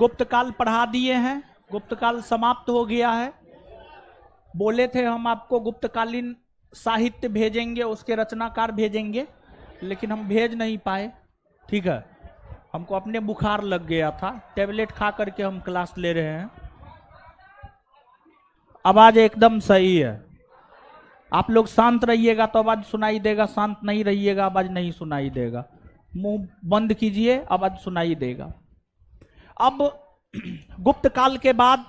गुप्त काल पढ़ा दिए हैं, गुप्त काल समाप्त हो गया है। बोले थे हम आपको गुप्तकालीन साहित्य भेजेंगे, उसके रचनाकार भेजेंगे, लेकिन हम भेज नहीं पाए। ठीक है, हमको अपने बुखार लग गया था, टेबलेट खा करके हम क्लास ले रहे हैं। आवाज एकदम सही है। आप लोग शांत रहिएगा तो आवाज सुनाई देगा, शांत नहीं रहिएगा आवाज नहीं सुनाई देगा। मुंह बंद कीजिए, आवाज सुनाई देगा। अब गुप्त काल के बाद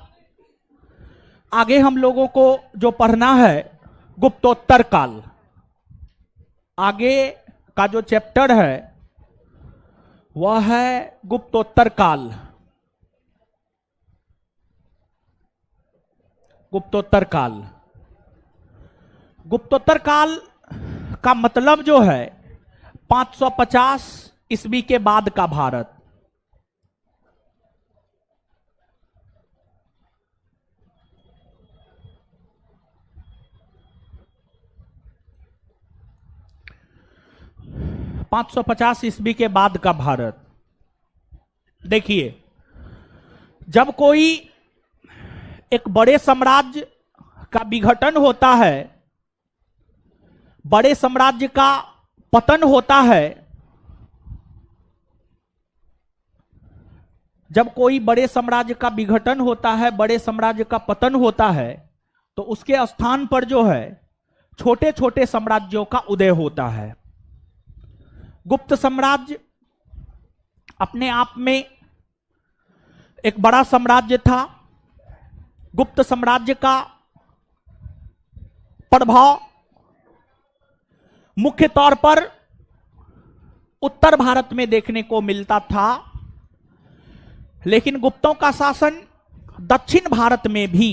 आगे हम लोगों को जो पढ़ना है गुप्तोत्तर काल। आगे का जो चैप्टर है वह है गुप्तोत्तर काल। गुप्तोत्तर काल, गुप्तोत्तर काल का मतलब जो है 550 ईस्वी के बाद का भारत। ईस्वी के बाद का भारत। देखिए, जब कोई एक बड़े साम्राज्य का विघटन होता है, बड़े साम्राज्य का पतन होता है, जब कोई बड़े साम्राज्य का विघटन होता है, बड़े साम्राज्य का पतन होता है, तो उसके स्थान पर जो है छोटे छोटे साम्राज्यों का उदय होता है। गुप्त साम्राज्य अपने आप में एक बड़ा साम्राज्य था। गुप्त साम्राज्य का प्रभाव मुख्य तौर पर उत्तर भारत में देखने को मिलता था, लेकिन गुप्तों का शासन दक्षिण भारत में भी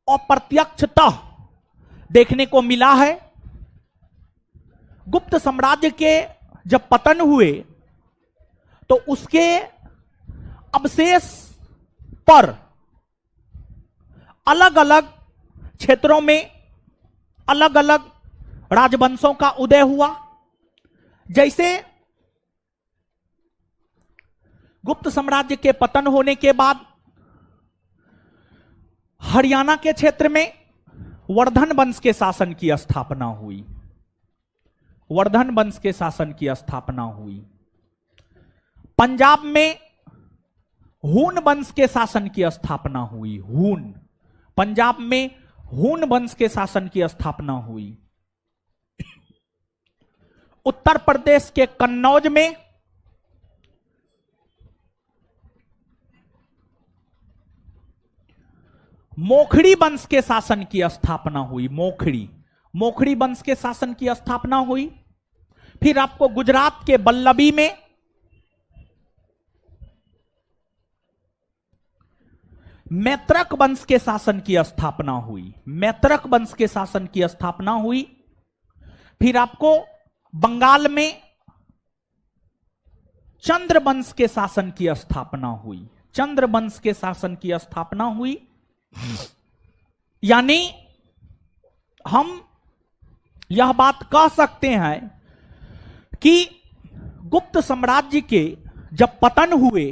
अप्रत्यक्षतः देखने को मिला है। गुप्त साम्राज्य के जब पतन हुए तो उसके अवशेष पर अलग अलग क्षेत्रों में अलग अलग राजवंशों का उदय हुआ। जैसे गुप्त साम्राज्य के पतन होने के बाद हरियाणा के क्षेत्र में वर्धन वंश के शासन की स्थापना हुई। वर्धन वंश के शासन की स्थापना हुई। पंजाब में हून वंश के शासन की स्थापना हुई। हून, पंजाब में हून वंश के शासन की स्थापना हुई। उत्तर प्रदेश के कन्नौज में मोखड़ी वंश के शासन की स्थापना हुई। मोखड़ी वंश के शासन की स्थापना हुई। फिर आपको गुजरात के बल्लभी में मैत्रक वंश के शासन की स्थापना हुई। मैत्रक वंश के शासन की स्थापना हुई। फिर आपको बंगाल में चंद्र वंश के शासन की स्थापना हुई। चंद्र वंश के शासन की स्थापना हुई। यानी हम यह बात कह सकते हैं कि गुप्त साम्राज्य के जब पतन हुए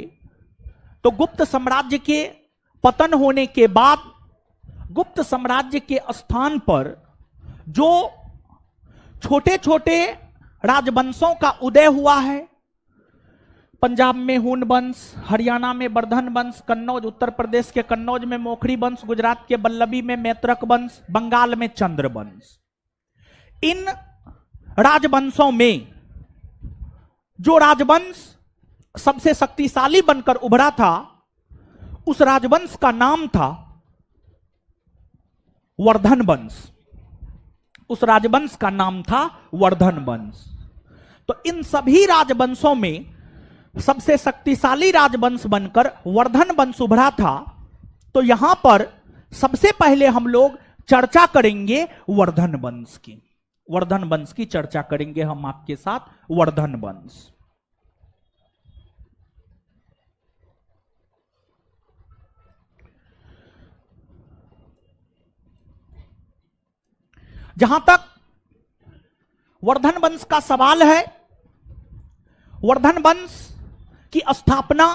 तो गुप्त साम्राज्य के पतन होने के बाद गुप्त साम्राज्य के स्थान पर जो छोटे छोटे राजवंशों का उदय हुआ है, पंजाब में हून वंश, हरियाणा में वर्धन वंश, कन्नौज, उत्तर प्रदेश के कन्नौज में मोखड़ी वंश, गुजरात के बल्लभी में मैत्रक वंश, बंगाल में चंद्र वंश। इन राजवंशों में जो राजवंश सबसे शक्तिशाली बनकर उभरा था, उस राजवंश का नाम था वर्धन वंश। उस राजवंश का नाम था वर्धन वंश। तो इन सभी राजवंशों में सबसे शक्तिशाली राजवंश बनकर वर्धन वंश उभरा था। तो यहां पर सबसे पहले हम लोग चर्चा करेंगे वर्धन वंश की। वर्धन वंश की चर्चा करेंगे हम आपके साथ। वर्धन वंश, जहां तक वर्धन वंश का सवाल है, वर्धन वंश की स्थापना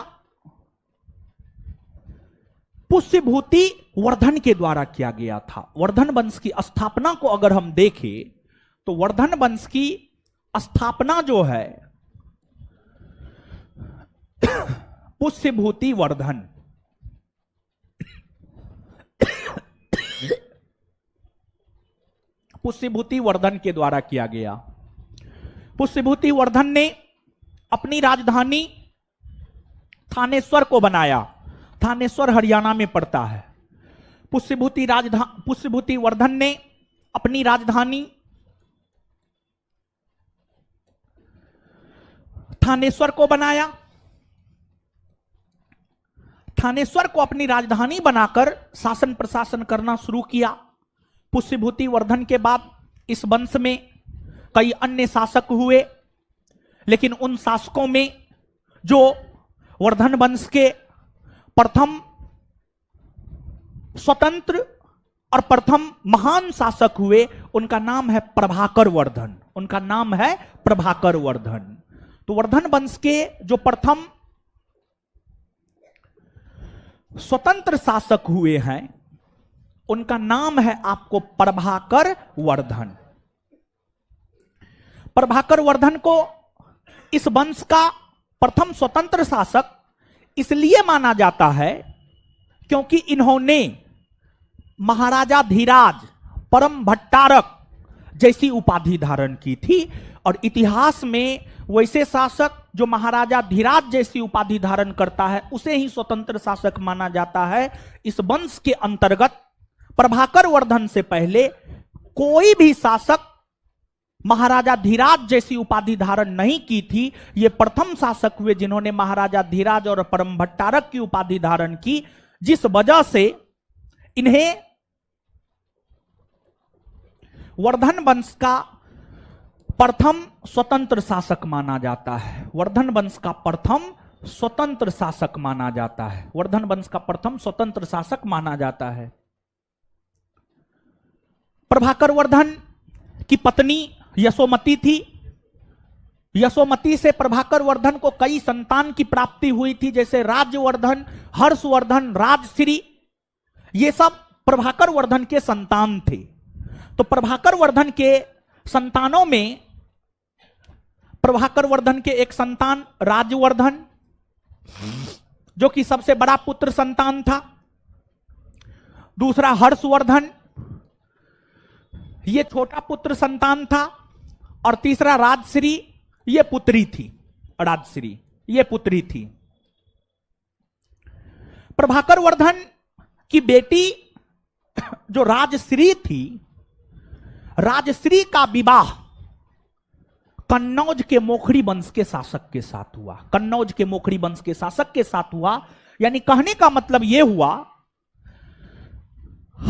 पुष्यभूति वर्धन के द्वारा किया गया था। वर्धन वंश की स्थापना को अगर हम देखें तो वर्धन वंश की स्थापना जो है पुष्यभूति वर्धन, पुष्यभूति वर्धन के द्वारा किया गया। पुष्यभूति वर्धन ने अपनी राजधानी थानेश्वर को बनाया। थानेश्वर हरियाणा में पड़ता है। पुष्यभूति वर्धन ने अपनी राजधानी थानेश्वर को बनाया। थानेश्वर को अपनी राजधानी बनाकर शासन प्रशासन करना शुरू किया। पुष्यभूति वर्धन के बाद इस वंश में कई अन्य शासक हुए, लेकिन उन शासकों में जो वर्धन वंश के प्रथम स्वतंत्र और प्रथम महान शासक हुए, उनका नाम है प्रभाकर वर्धन। उनका नाम है प्रभाकर वर्धन। तो वर्धन वंश के जो प्रथम स्वतंत्र शासक हुए हैं, उनका नाम है आपको प्रभाकर वर्धन। प्रभाकर वर्धन को इस वंश का प्रथम स्वतंत्र शासक इसलिए माना जाता है क्योंकि इन्होंने महाराजा धीराज, परम भट्टारक जैसी उपाधि धारण की थी। और इतिहास में वैसे शासक जो महाराजा धीराज जैसी उपाधि धारण करता है, उसे ही स्वतंत्र शासक माना जाता है। इस वंश के अंतर्गत प्रभाकर वर्धन से पहले कोई भी शासक महाराजा धीराज जैसी उपाधि धारण नहीं की थी। ये प्रथम शासक हुए जिन्होंने महाराजा धीराज और परम भट्टारक की उपाधि धारण की, जिस वजह से इन्हें वर्धन वंश का प्रथम स्वतंत्र शासक माना जाता है। वर्धन वंश का प्रथम स्वतंत्र शासक माना जाता है। वर्धन वंश का प्रथम स्वतंत्र शासक माना जाता है। प्रभाकर वर्धन की पत्नी यशोमती थी। यशोमती से प्रभाकर वर्धन को कई संतान की प्राप्ति हुई थी, जैसे राज्यवर्धन, हर्षवर्धन, राजश्री। ये सब प्रभाकर वर्धन के संतान थे। तो प्रभाकर वर्धन के संतानों में प्रभाकर वर्धन के एक संतान राज्यवर्धन, जो कि सबसे बड़ा पुत्र संतान था। दूसरा हर्षवर्धन, ये छोटा पुत्र संतान था। और तीसरा राजश्री, ये पुत्री थी। राजश्री ये पुत्री थी। प्रभाकर वर्धन की बेटी जो राजश्री थी, राजश्री का विवाह कन्नौज के मोखरी वंश के शासक के साथ हुआ। कन्नौज के मोखरी वंश के शासक के साथ हुआ। यानी कहने का मतलब यह हुआ,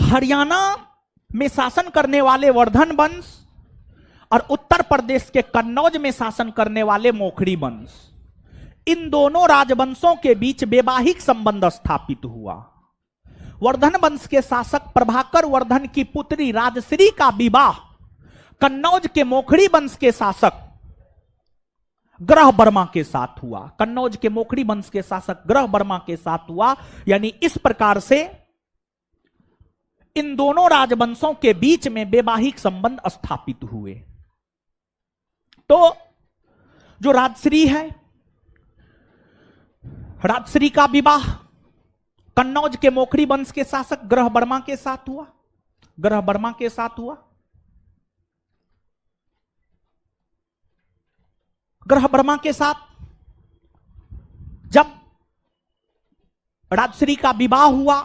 हरियाणा में शासन करने वाले वर्धन वंश और उत्तर प्रदेश के कन्नौज में शासन करने वाले मोखरी वंश, इन दोनों राजवंशों के बीच वैवाहिक संबंध स्थापित हुआ। वर्धन वंश के शासक प्रभाकर वर्धन की पुत्री राजश्री का विवाह कन्नौज के मोखरी वंश के शासक ग्रह वर्मा के साथ हुआ। कन्नौज के मोखरी वंश के शासक ग्रह वर्मा के साथ हुआ। यानी इस प्रकार से इन दोनों राजवंशों के बीच में वैवाहिक संबंध स्थापित हुए। तो जो राजश्री है, राजश्री का विवाह कन्नौज के मोखरी वंश के शासक ग्रह वर्मा के साथ हुआ। ग्रह वर्मा के साथ हुआ। ग्रह वर्मा के साथ जब राजश्री का विवाह हुआ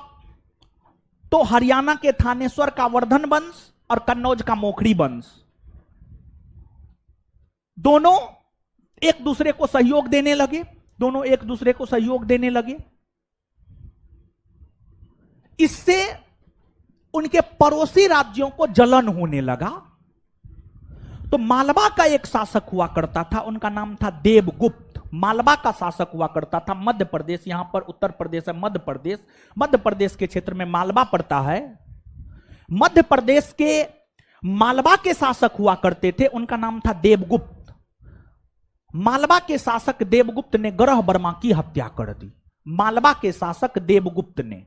तो हरियाणा के थानेश्वर का वर्धन वंश और कन्नौज का मोखरी वंश दोनों एक दूसरे को सहयोग देने लगे। दोनों एक दूसरे को सहयोग देने लगे। इससे उनके पड़ोसी राज्यों को जलन होने लगा। तो मालवा का एक शासक हुआ करता था, उनका नाम था देवगुप्त। मालवा का शासक हुआ करता था। मध्य प्रदेश, यहां पर उत्तर प्रदेश है, मध्य प्रदेश, मध्य प्रदेश के क्षेत्र में मालवा पड़ता है। मध्य प्रदेश के मालवा के शासक हुआ करते थे, उनका नाम था देवगुप्त। मालवा के शासक देवगुप्त ने ग्रह वर्मा की हत्या कर दी। मालवा के शासक देवगुप्त ने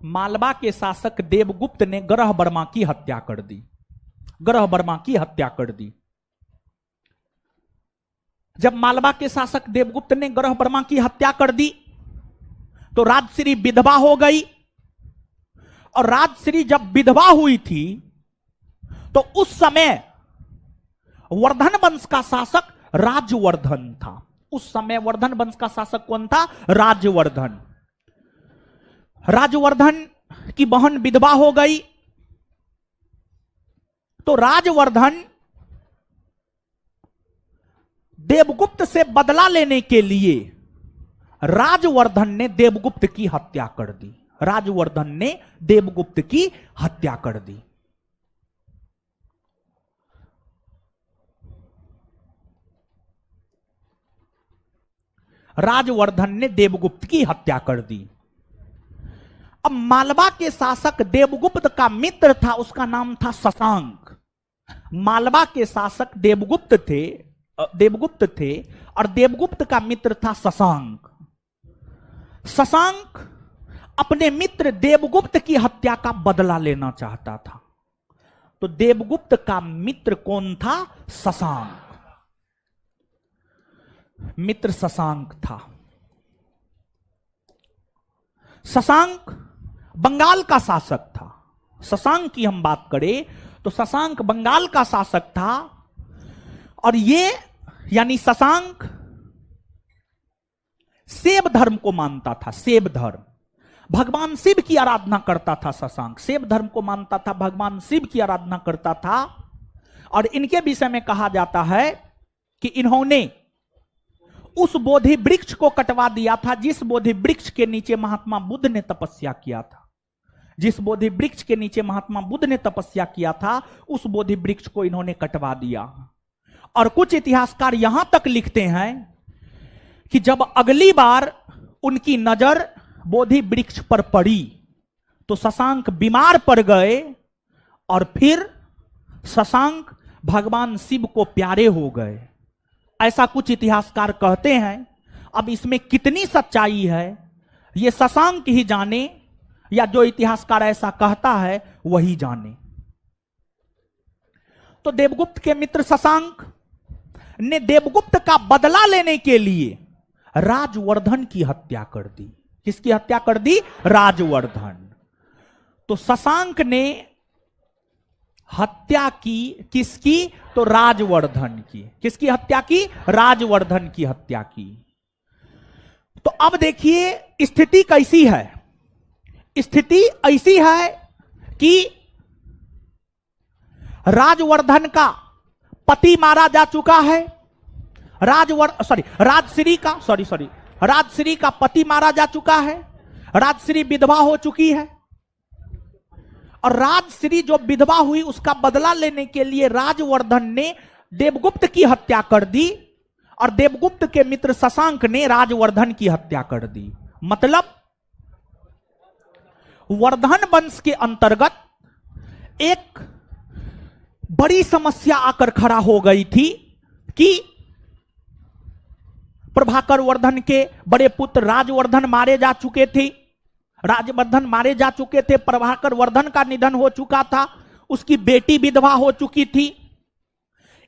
मालवा के शासक देवगुप्त ने ग्रह वर्मा की हत्या कर दी। ग्रह वर्मा की हत्या कर दी। जब मालवा के शासक देवगुप्त ने ग्रह वर्मा की हत्या कर दी तो राजश्री विधवा हो गई। और राजश्री जब विधवा हुई थी तो उस समय वर्धन वंश का शासक राजवर्धन था। उस समय वर्धन वंश का शासक कौन था? राजवर्धन। राजवर्धन की बहन विधवा हो गई तो राजवर्धन देवगुप्त से बदला लेने के लिए राजवर्धन ने देवगुप्त की हत्या कर दी। राजवर्धन ने देवगुप्त की हत्या कर दी। राजवर्धन ने देवगुप्त की हत्या कर दी। अब मालवा के शासक देवगुप्त का मित्र था, उसका नाम था शशांक। मालवा के शासक देवगुप्त थे और देवगुप्त का मित्र था शशांक। शशांक अपने मित्र देवगुप्त की हत्या का बदला लेना चाहता था। तो देवगुप्त का मित्र कौन था? शशांक। मित्र शशांक था। शशांक बंगाल का शासक था। शशांक की हम बात करें तो शशांक बंगाल का शासक था। और ये यानी शशांक शिव धर्म को मानता था। शिव धर्म, भगवान शिव की आराधना करता था। शशांक शिव धर्म को मानता था, भगवान शिव की आराधना करता था। और इनके विषय में कहा जाता है कि इन्होंने उस बोधि वृक्ष को कटवा दिया था जिस बोधि वृक्ष के नीचे महात्मा बुद्ध ने तपस्या किया था। जिस बोधि वृक्ष के नीचे महात्मा बुद्ध ने तपस्या किया था उस बोधि वृक्ष को इन्होंने कटवा दिया। और कुछ इतिहासकार यहां तक लिखते हैं कि जब अगली बार उनकी नजर बोधि वृक्ष पर पड़ी तो शशांक बीमार पड़ गए और फिर शशांक भगवान शिव को प्यारे हो गए। ऐसा कुछ इतिहासकार कहते हैं। अब इसमें कितनी सच्चाई है ये शशांक ही जाने या जो इतिहासकार ऐसा कहता है वही जाने। तो देवगुप्त के मित्र शशांक ने देवगुप्त का बदला लेने के लिए राजवर्धन की हत्या कर दी। किसकी हत्या कर दी? राजवर्धन। तो शशांक ने हत्या की किसकी? तो राजवर्धन की। किसकी हत्या की? राजवर्धन की हत्या की। तो अब देखिए स्थिति कैसी है। स्थिति ऐसी है कि राजवर्धन का पति मारा जा चुका है। राजश्री का पति मारा जा चुका है। राजश्री विधवा हो चुकी है और राजश्री जो विधवा हुई उसका बदला लेने के लिए राजवर्धन ने देवगुप्त की हत्या कर दी और देवगुप्त के मित्र शशांक ने राजवर्धन की हत्या कर दी। मतलब वर्धन वंश के अंतर्गत एक बड़ी समस्या आकर खड़ा हो गई थी कि प्रभाकर वर्धन के बड़े पुत्र राजवर्धन मारे जा चुके थे। राजवर्धन मारे जा चुके थे। प्रभाकर वर्धन का निधन हो चुका था। उसकी बेटी विधवा हो चुकी थी।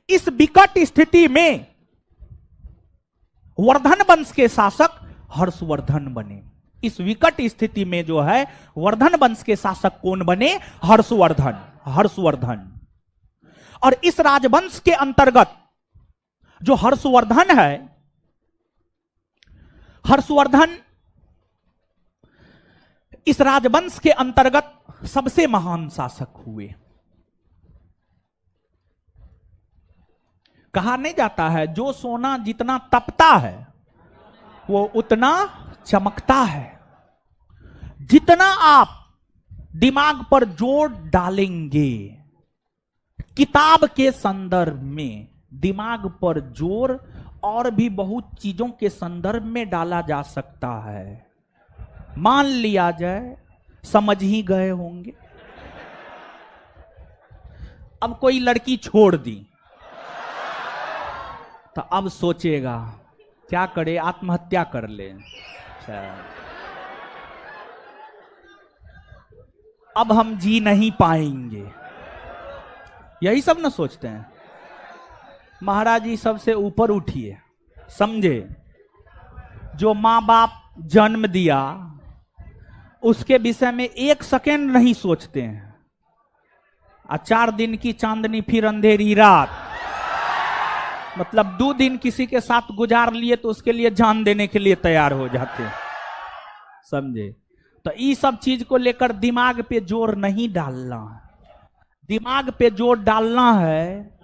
इस विकट स्थिति में वर्धन वंश के शासक हर्षवर्धन बने। इस विकट स्थिति में जो है वर्धन वंश के शासक कौन बने? हर्षवर्धन। और इस राजवंश के अंतर्गत जो हर्षवर्धन है, हर्षवर्धन इस राजवंश के अंतर्गत सबसे महान शासक हुए। कहा नहीं जाता है जो सोना जितना तपता है वो उतना चमकता है। जितना आप दिमाग पर जोर डालेंगे किताब के संदर्भ में, दिमाग पर जोर और भी बहुत चीजों के संदर्भ में डाला जा सकता है। मान लिया जाए समझ ही गए होंगे। अब कोई लड़की छोड़ दी तो अब सोचेगा क्या करे, आत्महत्या कर ले। अब हम जी नहीं पाएंगे। यही सब ना सोचते हैं। महाराज जी सबसे ऊपर उठिए, समझे, जो माँ बाप जन्म दिया उसके विषय में एक सेकेंड नहीं सोचते हैं। 4 दिन की चांदनी फिर अंधेरी रात, मतलब 2 दिन किसी के साथ गुजार लिए तो उसके लिए जान देने के लिए तैयार हो जाते हैं, समझे। तो ये सब चीज को लेकर दिमाग पे जोर नहीं डालना है। दिमाग पे जोर डालना है,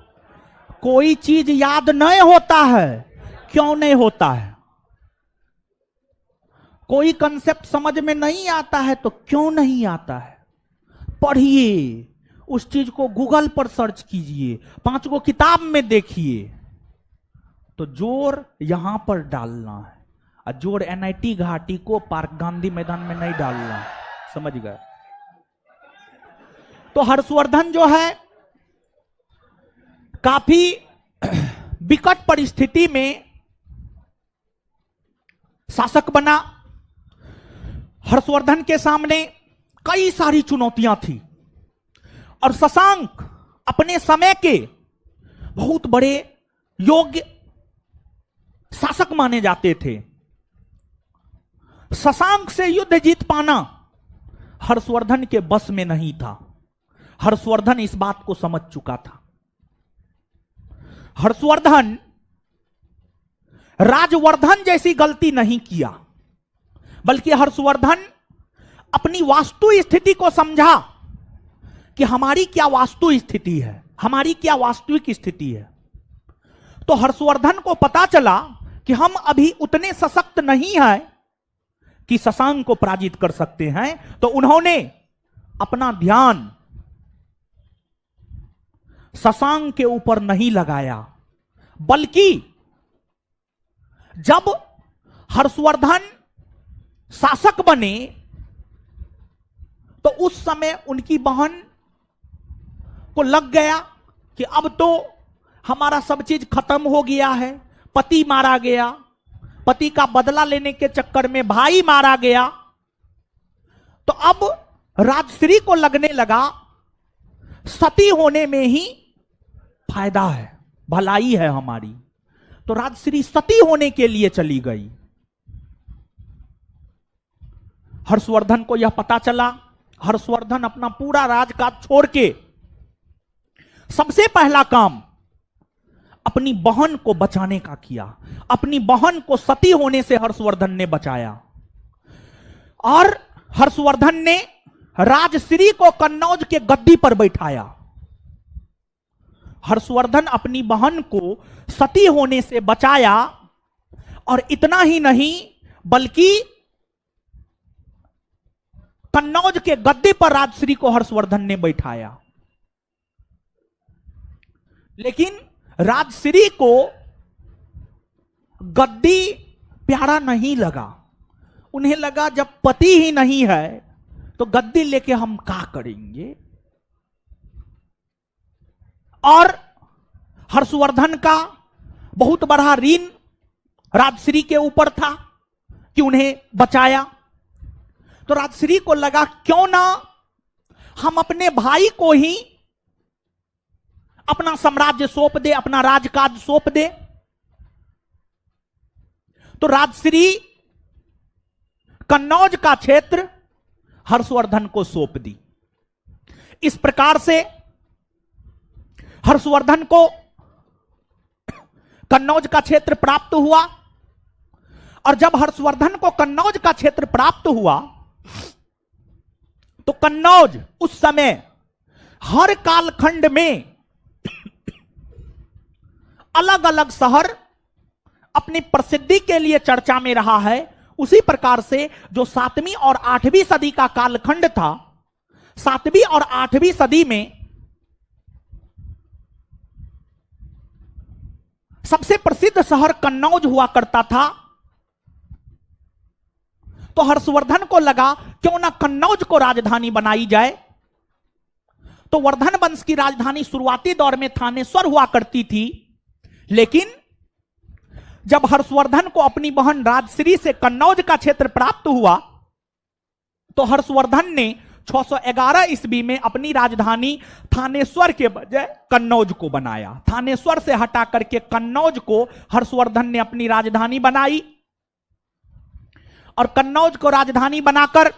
कोई चीज याद नहीं होता है, क्यों नहीं होता है? कोई कंसेप्ट समझ में नहीं आता है तो क्यों नहीं आता है? पढ़िए, उस चीज को गूगल पर सर्च कीजिए, 5 गो किताब में देखिए। तो जोर यहां पर डालना है, और जोर NIT घाटी को पार्क गांधी मैदान में नहीं डालना है, समझ गए। तो हर्षवर्धन जो है काफी विकट परिस्थिति में शासक बना। हर्षवर्धन के सामने कई सारी चुनौतियां थी, और शशांक अपने समय के बहुत बड़े योग्य शासक माने जाते थे। शशांक से युद्ध जीत पाना हर्षवर्धन के बस में नहीं था। हर्षवर्धन इस बात को समझ चुका था। हर्षवर्धन राजवर्धन जैसी गलती नहीं किया, बल्कि हर्षवर्धन अपनी वास्तु स्थिति को समझा कि हमारी क्या वास्तु स्थिति है, हमारी क्या वास्तविक स्थिति है। तो हर्षवर्धन को पता चला कि हम अभी उतने सशक्त नहीं हैं कि शशांक को पराजित कर सकते हैं। तो उन्होंने अपना ध्यान शशांक के ऊपर नहीं लगाया, बल्कि जब हर्षवर्धन शासक बने तो उस समय उनकी बहन को लग गया कि अब तो हमारा सब चीज खत्म हो गया है। पति मारा गया, पति का बदला लेने के चक्कर में भाई मारा गया। तो अब राजश्री को लगने लगा सती होने में ही फायदा है, भलाई है हमारी। तो राजश्री सती होने के लिए चली गई। हर्षवर्धन को यह पता चला। हर्षवर्धन अपना पूरा राजकाज छोड़ के सबसे पहला काम अपनी बहन को बचाने का किया। अपनी बहन को सती होने से हर्षवर्धन ने बचाया, और हर्षवर्धन ने राजश्री को कन्नौज के गद्दी पर बैठाया। हर्षवर्धन अपनी बहन को सती होने से बचाया, और इतना ही नहीं बल्कि कन्नौज के गद्दे पर राजश्री को हर्षवर्धन ने बैठाया। लेकिन राजश्री को गद्दी प्यारा नहीं लगा। उन्हें लगा जब पति ही नहीं है तो गद्दी लेके हम क्या करेंगे। और हर्षवर्धन का बहुत बड़ा ऋण राजश्री के ऊपर था कि उन्हें बचाया। तो राजश्री को लगा क्यों ना हम अपने भाई को ही अपना साम्राज्य सौंप दे, अपना राजकाज सौंप दे। तो राजश्री कन्नौज का क्षेत्र हर्षवर्धन को सौंप दी। इस प्रकार से हर्षवर्धन को कन्नौज का क्षेत्र प्राप्त हुआ। और जब हर्षवर्धन को कन्नौज का क्षेत्र प्राप्त हुआ तो कन्नौज उस समय हर कालखंड में अलग अलग शहर अपनी प्रसिद्धि के लिए चर्चा में रहा है। उसी प्रकार से जो 7वीं और 8वीं सदी का कालखंड था, 7वीं और 8वीं सदी में सबसे प्रसिद्ध शहर कन्नौज हुआ करता था। तो हर्षवर्धन को लगा क्यों ना कन्नौज को राजधानी बनाई जाए। तो वर्धन वंश की राजधानी शुरुआती दौर में थानेश्वर हुआ करती थी, लेकिन जब हर्षवर्धन को अपनी बहन राजश्री से कन्नौज का क्षेत्र प्राप्त हुआ तो हर्षवर्धन ने 611 ईस्वी में अपनी राजधानी थानेश्वर के बजाय कन्नौज को बनाया। थानेश्वर से हटा करके कन्नौज को हर्षवर्धन ने अपनी राजधानी बनाई और कन्नौज को राजधानी बनाकर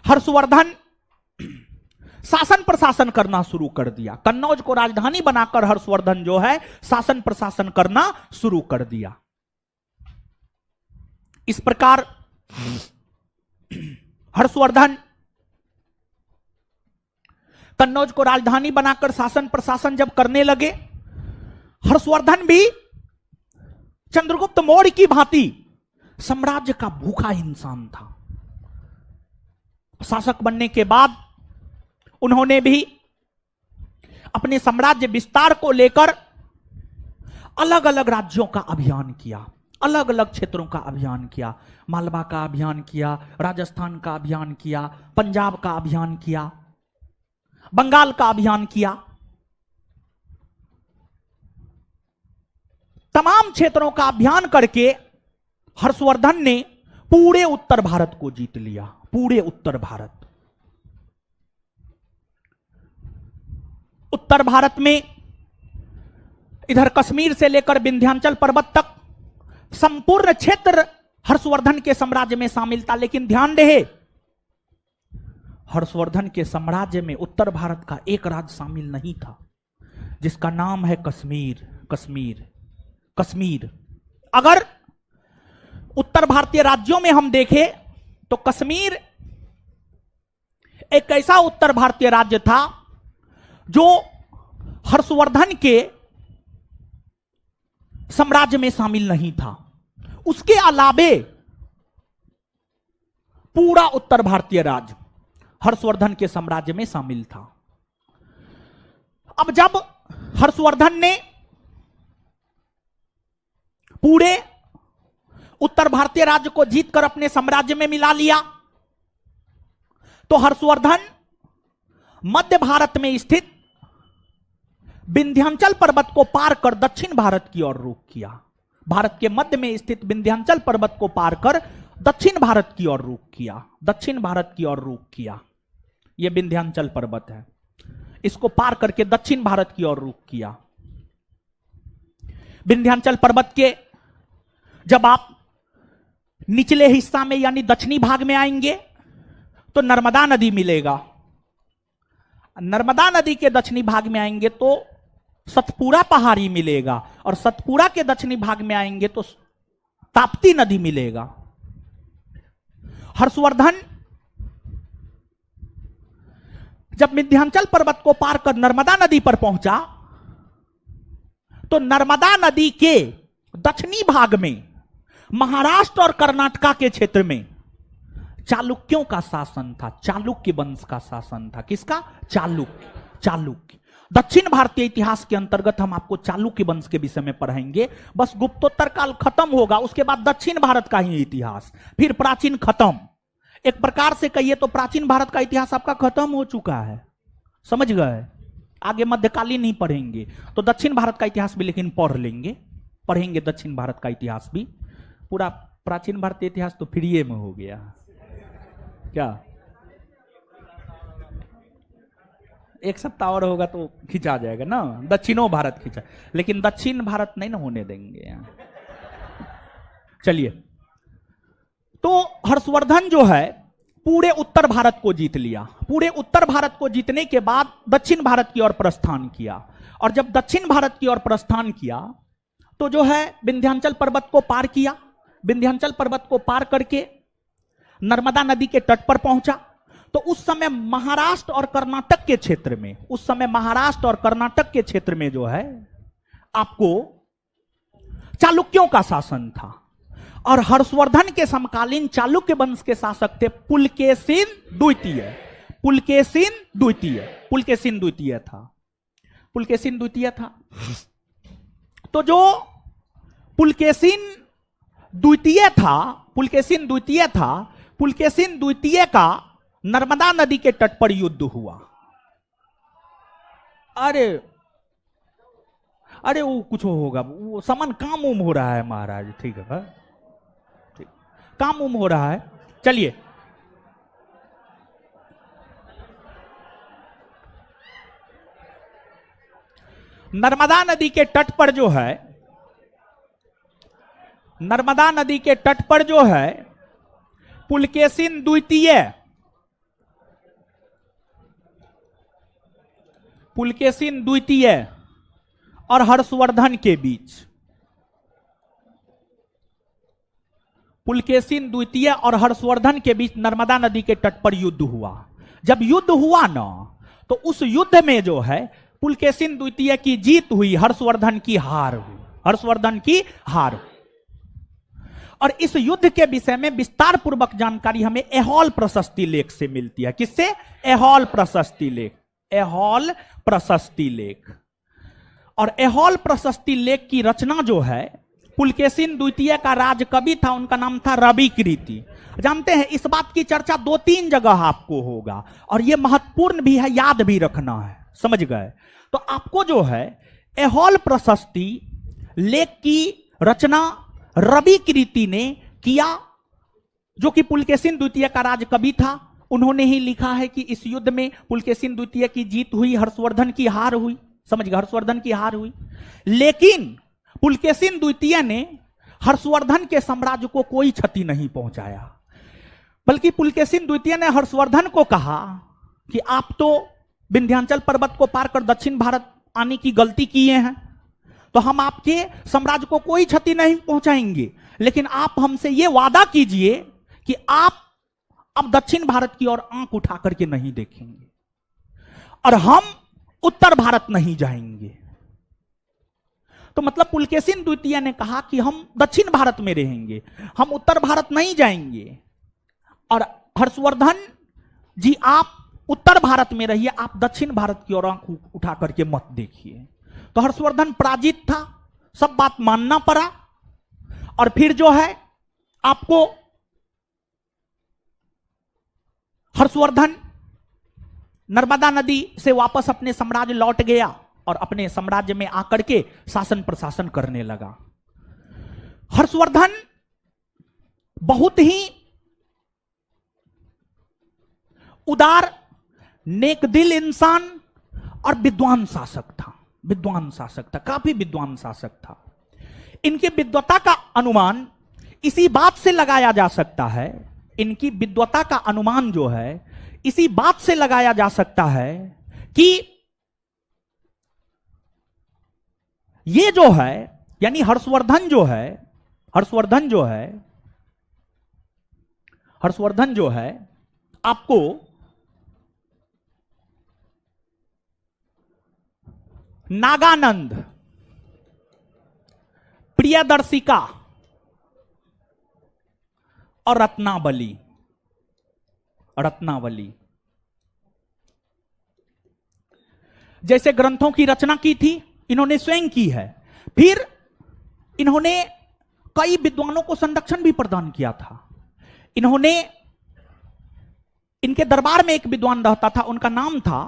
हर्षवर्धन शासन प्रशासन करना शुरू कर दिया। कन्नौज को राजधानी बनाकर हर्षवर्धन जो है शासन प्रशासन करना शुरू कर दिया। इस प्रकार हर्षवर्धन कन्नौज को राजधानी बनाकर शासन प्रशासन जब करने लगे, हर्षवर्धन भी चंद्रगुप्त मौर्य की भांति साम्राज्य का भूखा इंसान था। शासक बनने के बाद उन्होंने भी अपने साम्राज्य विस्तार को लेकर अलग अलग राज्यों का अभियान किया, अलग अलग क्षेत्रों का अभियान किया। मालवा का अभियान किया, राजस्थान का अभियान किया, पंजाब का अभियान किया, बंगाल का अभियान किया। तमाम क्षेत्रों का अभियान करके हर्षवर्धन ने पूरे उत्तर भारत को जीत लिया, पूरे उत्तर भारत। उत्तर भारत में इधर कश्मीर से लेकर विंध्याचल पर्वत तक संपूर्ण क्षेत्र हर्षवर्धन के साम्राज्य में शामिल था। लेकिन ध्यान रहे, हर्षवर्धन के साम्राज्य में उत्तर भारत का एक राज्य शामिल नहीं था, जिसका नाम है कश्मीर। कश्मीर कश्मीर अगर उत्तर भारतीय राज्यों में हम देखें तो कश्मीर एक ऐसा उत्तर भारतीय राज्य था जो हर्षवर्धन के साम्राज्य में शामिल नहीं था। उसके अलावे पूरा उत्तर भारतीय राज्य हर्षवर्धन के साम्राज्य में शामिल था। अब जब हर्षवर्धन ने पूरे उत्तर भारतीय राज्य को जीतकर अपने साम्राज्य में मिला लिया, तो हर्षवर्धन मध्य भारत में स्थित विंध्याचल पर्वत को पार कर दक्षिण भारत की ओर रुख किया। भारत के मध्य में स्थित विंध्याचल पर्वत को पार कर दक्षिण भारत की ओर रुख किया, दक्षिण भारत की ओर रुख किया। यह विंध्याचल पर्वत है, इसको पार करके दक्षिण भारत की ओर रुख किया। विंध्याचल पर्वत के जब आप निचले हिस्सा में यानी दक्षिणी भाग में आएंगे तो नर्मदा नदी मिलेगा। नर्मदा नदी के दक्षिणी भाग में आएंगे तो सतपुरा पहाड़ी मिलेगा, और सतपुरा के दक्षिणी भाग में आएंगे तो ताप्ती नदी मिलेगा। हर्षवर्धन जब विंध्याचल पर्वत को पार कर नर्मदा नदी पर पहुंचा तो नर्मदा नदी के दक्षिणी भाग में महाराष्ट्र और कर्नाटका के क्षेत्र में चालुक्यों का शासन था, चालुक्य वंश का शासन था। किसका? चालुक्य। चालुक्य दक्षिण भारतीय इतिहास के अंतर्गत हम आपको चालुक्य वंश के विषय में पढ़ाएंगे। बस गुप्तोत्तर काल खत्म होगा, उसके बाद दक्षिण भारत का ही इतिहास, फिर प्राचीन खत्म। एक प्रकार से कहिए तो प्राचीन भारत का इतिहास आपका खत्म हो चुका है, समझ गए? आगे मध्यकालीन नहीं पढ़ेंगे तो दक्षिण भारत का इतिहास भी लेकिन पढ़ लेंगे, पढ़ेंगे दक्षिण भारत का इतिहास भी। पूरा प्राचीन भारतीय इतिहास तो फ्री में हो गया क्या? एक सप्ताह और होगा तो खिंचा जाएगा ना, दक्षिणों भारत खिंचा, लेकिन दक्षिण भारत नहीं ना होने देंगे। चलिए, तो हर्षवर्धन जो है पूरे उत्तर भारत को जीत लिया। पूरे उत्तर भारत को जीतने के बाद दक्षिण भारत की ओर प्रस्थान किया, और जब दक्षिण भारत की ओर प्रस्थान किया तो जो है विंध्याचल पर्वत को पार किया। विंध्याचल पर्वत को पार करके नर्मदा नदी के तट पर पहुंचा। तो उस समय महाराष्ट्र और कर्नाटक के क्षेत्र में, उस समय महाराष्ट्र और कर्नाटक के क्षेत्र में जो है आपको चालुक्यों का शासन था, और हर्षवर्धन के समकालीन चालुक्य वंश के शासक थे पुलकेशिन द्वितीय। पुलकेशिन द्वितीय, पुलकेशिन द्वितीय था, पुलकेशिन द्वितीय था। तो जो पुलकेशिन द्वितीय था, पुलकेशिन द्वितीय था, पुलकेशिन द्वितीय का नर्मदा नदी के तट पर युद्ध हुआ। अरे अरे वो कुछ होगा, वो सामान काम उम हो रहा है महाराज, ठीक है, ठीक, काम उम हो रहा है। चलिए, नर्मदा नदी के तट पर जो है, नर्मदा नदी के तट पर जो है पुलकेशिन द्वितीय, पुलकेशिन द्वितीय और हर्षवर्धन के बीच, पुलकेशिन द्वितीय और हर्षवर्धन के बीच नर्मदा नदी के तट पर युद्ध हुआ। जब युद्ध हुआ ना, तो उस युद्ध में जो है पुलकेशिन द्वितीय की जीत हुई, हर्षवर्धन की हार हुई, हर्षवर्धन की हार हुई। और इस युद्ध के विषय में विस्तार पूर्वक जानकारी हमें ऐहोल प्रशस्ति लेख से मिलती है। किससे? ऐहोल प्रशस्ति लेख, ऐहोल प्रशस्ति लेख। और ऐहोल प्रशस्ति लेख की रचना जो है, पुलकेशिन द्वितीय का राजकवि था, उनका नाम था रविकृति। जानते हैं इस बात की चर्चा 2-3 जगह आपको होगा, और यह महत्वपूर्ण भी है, याद भी रखना है, समझ गए? तो आपको जो है ऐहोल प्रशस्ति लेख की रचना रविकृति ने किया, जो कि पुलकेशिन द्वितीय का राजकवि था। उन्होंने ही लिखा है कि इस युद्ध में पुलकेशिन द्वितीय की जीत हुई, हर्षवर्धन की हार हुई, समझ गए? हर्षवर्धन की हार हुई। लेकिन पुलकेशिन द्वितीय ने हर्षवर्धन के साम्राज्य को कोई क्षति नहीं पहुंचाया, बल्कि पुलकेशिन द्वितीय ने हर्षवर्धन को कहा कि आप तो विंध्याचल पर्वत को पार कर दक्षिण भारत आने की गलती किए हैं, तो हम आपके साम्राज्य को कोई क्षति नहीं पहुंचाएंगे, लेकिन आप हमसे यह वादा कीजिए कि आप अब दक्षिण भारत की ओर आंख उठा करके नहीं देखेंगे और हम उत्तर भारत नहीं जाएंगे। तो मतलब पुलकेशिन द्वितीय ने कहा कि हम दक्षिण भारत में रहेंगे, हम उत्तर भारत नहीं जाएंगे, और हर्षवर्धन जी आप उत्तर भारत में रहिए, आप दक्षिण भारत की ओर आंख उठा करके मत देखिए। तो हर्षवर्धन पराजित था, सब बात मानना पड़ा। और फिर जो है आपको हर्षवर्धन नर्मदा नदी से वापस अपने साम्राज्य लौट गया और अपने साम्राज्य में आकर के शासन प्रशासन करने लगा। हर्षवर्धन बहुत ही उदार, नेकदिल इंसान और विद्वान शासक था, विद्वान शासक था, काफी विद्वान शासक था। इनकी विद्वता का अनुमान इसी बात से लगाया जा सकता है, इनकी विद्वता का अनुमान जो है इसी बात से लगाया जा सकता है कि ये जो है, यानी हर्षवर्धन जो है, हर्षवर्धन जो है आपको नागानंद, प्रियदर्शिका और रत्नावली जैसे ग्रंथों की रचना की थी, इन्होंने स्वयं की है। फिर इन्होंने कई विद्वानों को संरक्षण भी प्रदान किया था। इन्होंने, इनके दरबार में एक विद्वान रहता था, उनका नाम था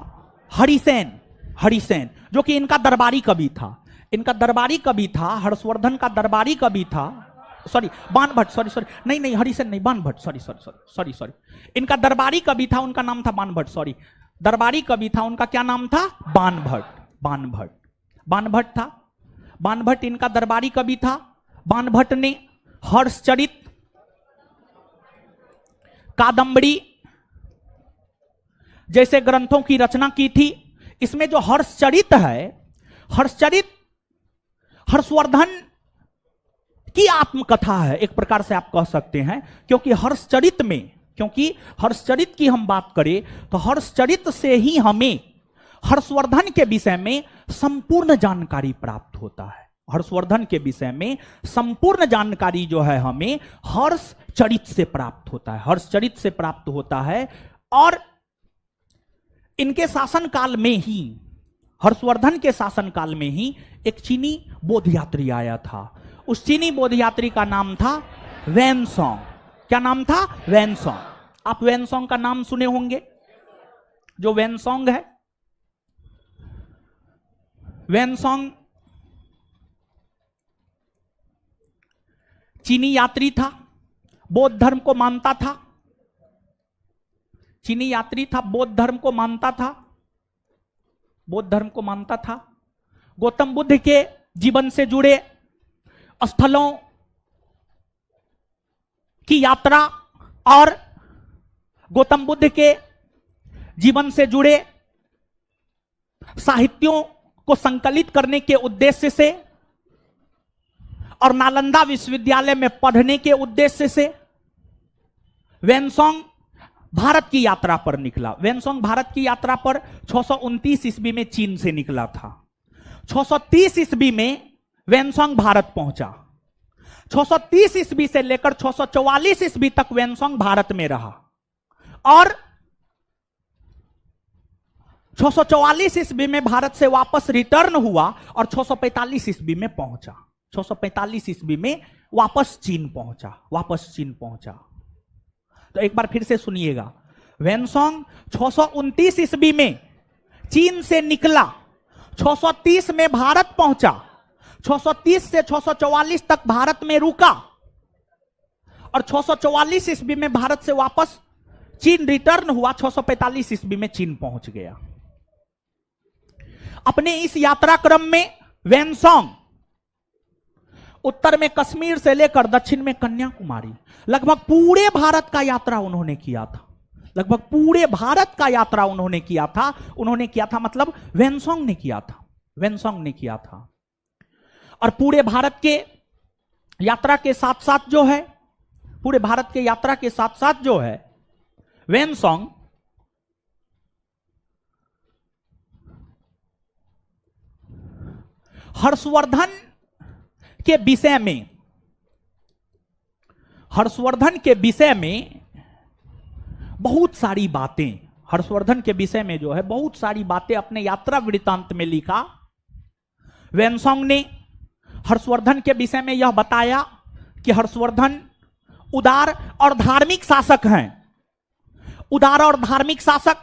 हरिसेन, जो कि इनका दरबारी कवि था। इनका दरबारी कवि था, हर्षवर्धन का दरबारी कवि था, सॉरी बाणभट्ट, सॉरी नहीं हरिसेन नहीं, बाणभट्ट, सॉरी इनका दरबारी कवि था, उनका नाम था बाणभट्ट, सॉरी दरबारी कवि था, उनका क्या नाम था? बाणभट्ट था। बाणभट्ट इनका दरबारी कवि था। बाणभट्ट ने हर्षचरित, कादंबरी जैसे ग्रंथों की रचना की थी। इसमें जो हर्षचरित है, हर्षचरित हर्षवर्धन की आत्मकथा है, एक प्रकार से आप कह सकते हैं, क्योंकि हर्षचरित की हम बात करें तो हर्षचरित से ही हमें हर्षवर्धन के विषय में संपूर्ण जानकारी प्राप्त होता है। हर्षवर्धन के विषय में संपूर्ण जानकारी जो है हमें हर्षचरित से प्राप्त होता है। और इनके शासनकाल में ही, हर्षवर्धन के शासनकाल में ही एक चीनी बौद्ध यात्री आया था। उस चीनी बौद्ध यात्री का नाम था वेनसोंग। क्या नाम था? वेनसोंग। आप वेनसोंग का नाम सुने होंगे। जो वेनसोंग है, वेनसोंग चीनी यात्री था, बौद्ध धर्म को मानता था। चीनी यात्री था, बौद्ध धर्म को मानता था। गौतम बुद्ध के जीवन से जुड़े स्थलों की यात्रा और गौतम बुद्ध के जीवन से जुड़े साहित्यों को संकलित करने के उद्देश्य से और नालंदा विश्वविद्यालय में पढ़ने के उद्देश्य से वेनसोंग भारत की यात्रा पर निकला। वेनसोंग भारत की यात्रा पर 629 ईस्वी में चीन से निकला था। 630 ईस्वी में वेनसोंग भारत पहुंचा। 630 ईस्वी से लेकर 644 ईस्वी तक वेनसोंग भारत में रहा और 644 ईस्वी में भारत से वापस रिटर्न हुआ और 645 ईस्वी में पहुंचा। 645 ईस्वी में वापस चीन पहुंचा। तो एक बार फिर से सुनिएगा। वेनसोंग 629 ईस्वी में चीन से निकला, 630 में भारत पहुंचा, 630 से 644 तक भारत में रुका और 644 ईस्वी में भारत से वापस चीन रिटर्न हुआ। 645 ईस्वी में चीन पहुंच गया। अपने इस यात्रा क्रम में वेनसोंग उत्तर में कश्मीर से लेकर दक्षिण में कन्याकुमारी लगभग पूरे भारत का यात्रा उन्होंने किया था। लगभग पूरे भारत का यात्रा उन्होंने किया था मतलब वेनसोंग ने किया था। और पूरे भारत के यात्रा के साथ साथ जो है वेनसोंग हर्षवर्धन के विषय में बहुत सारी बातें अपने यात्रा वृत्तांत में लिखा। वेनसोंग ने हर्षवर्धन के विषय में यह बताया कि हर्षवर्धन उदार और धार्मिक शासक हैं। उदार और धार्मिक शासक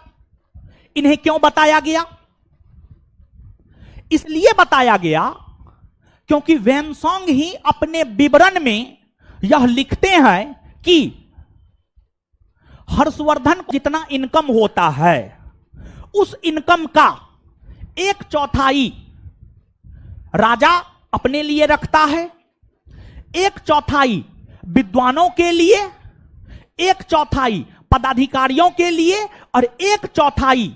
इन्हें क्यों बताया गया? इसलिए बताया गया क्योंकि वेनसोंग ही अपने विवरण में यह लिखते हैं कि हर्षवर्धन को जितना इनकम होता है उस इनकम का 1/4 राजा अपने लिए रखता है, 1/4 विद्वानों के लिए, 1/4 पदाधिकारियों के लिए और 1/4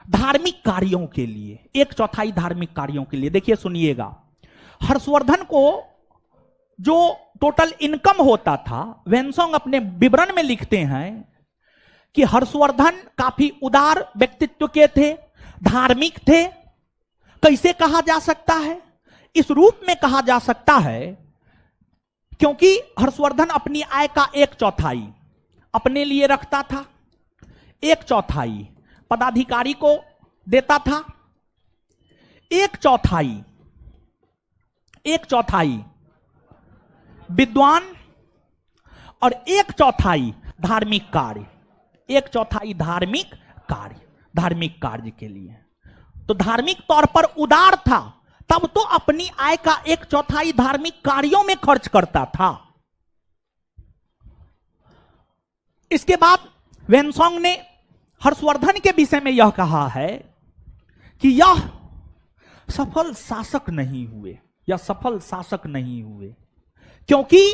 धार्मिक कार्यों के लिए। 1/4 धार्मिक कार्यों के लिए। देखिए सुनिएगा, हर्षवर्धन को जो टोटल इनकम होता था, वेनसोंग अपने विवरण में लिखते हैं कि हर्षवर्धन काफी उदार व्यक्तित्व के थे, धार्मिक थे। कैसे कहा जा सकता है? इस रूप में कहा जा सकता है क्योंकि हर्षवर्धन अपनी आय का 1/4 अपने लिए रखता था, 1/4 पदाधिकारी को देता था, 1/4 विद्वान और 1/4 धार्मिक कार्य, 1/4 धार्मिक कार्य के लिए। तो धार्मिक तौर पर उदार था, तब तो अपनी आय का 1/4 धार्मिक कार्यों में खर्च करता था। इसके बाद वेनसोंग ने हर्षवर्धन के विषय में यह कहा है कि यह सफल शासक नहीं हुए, क्योंकि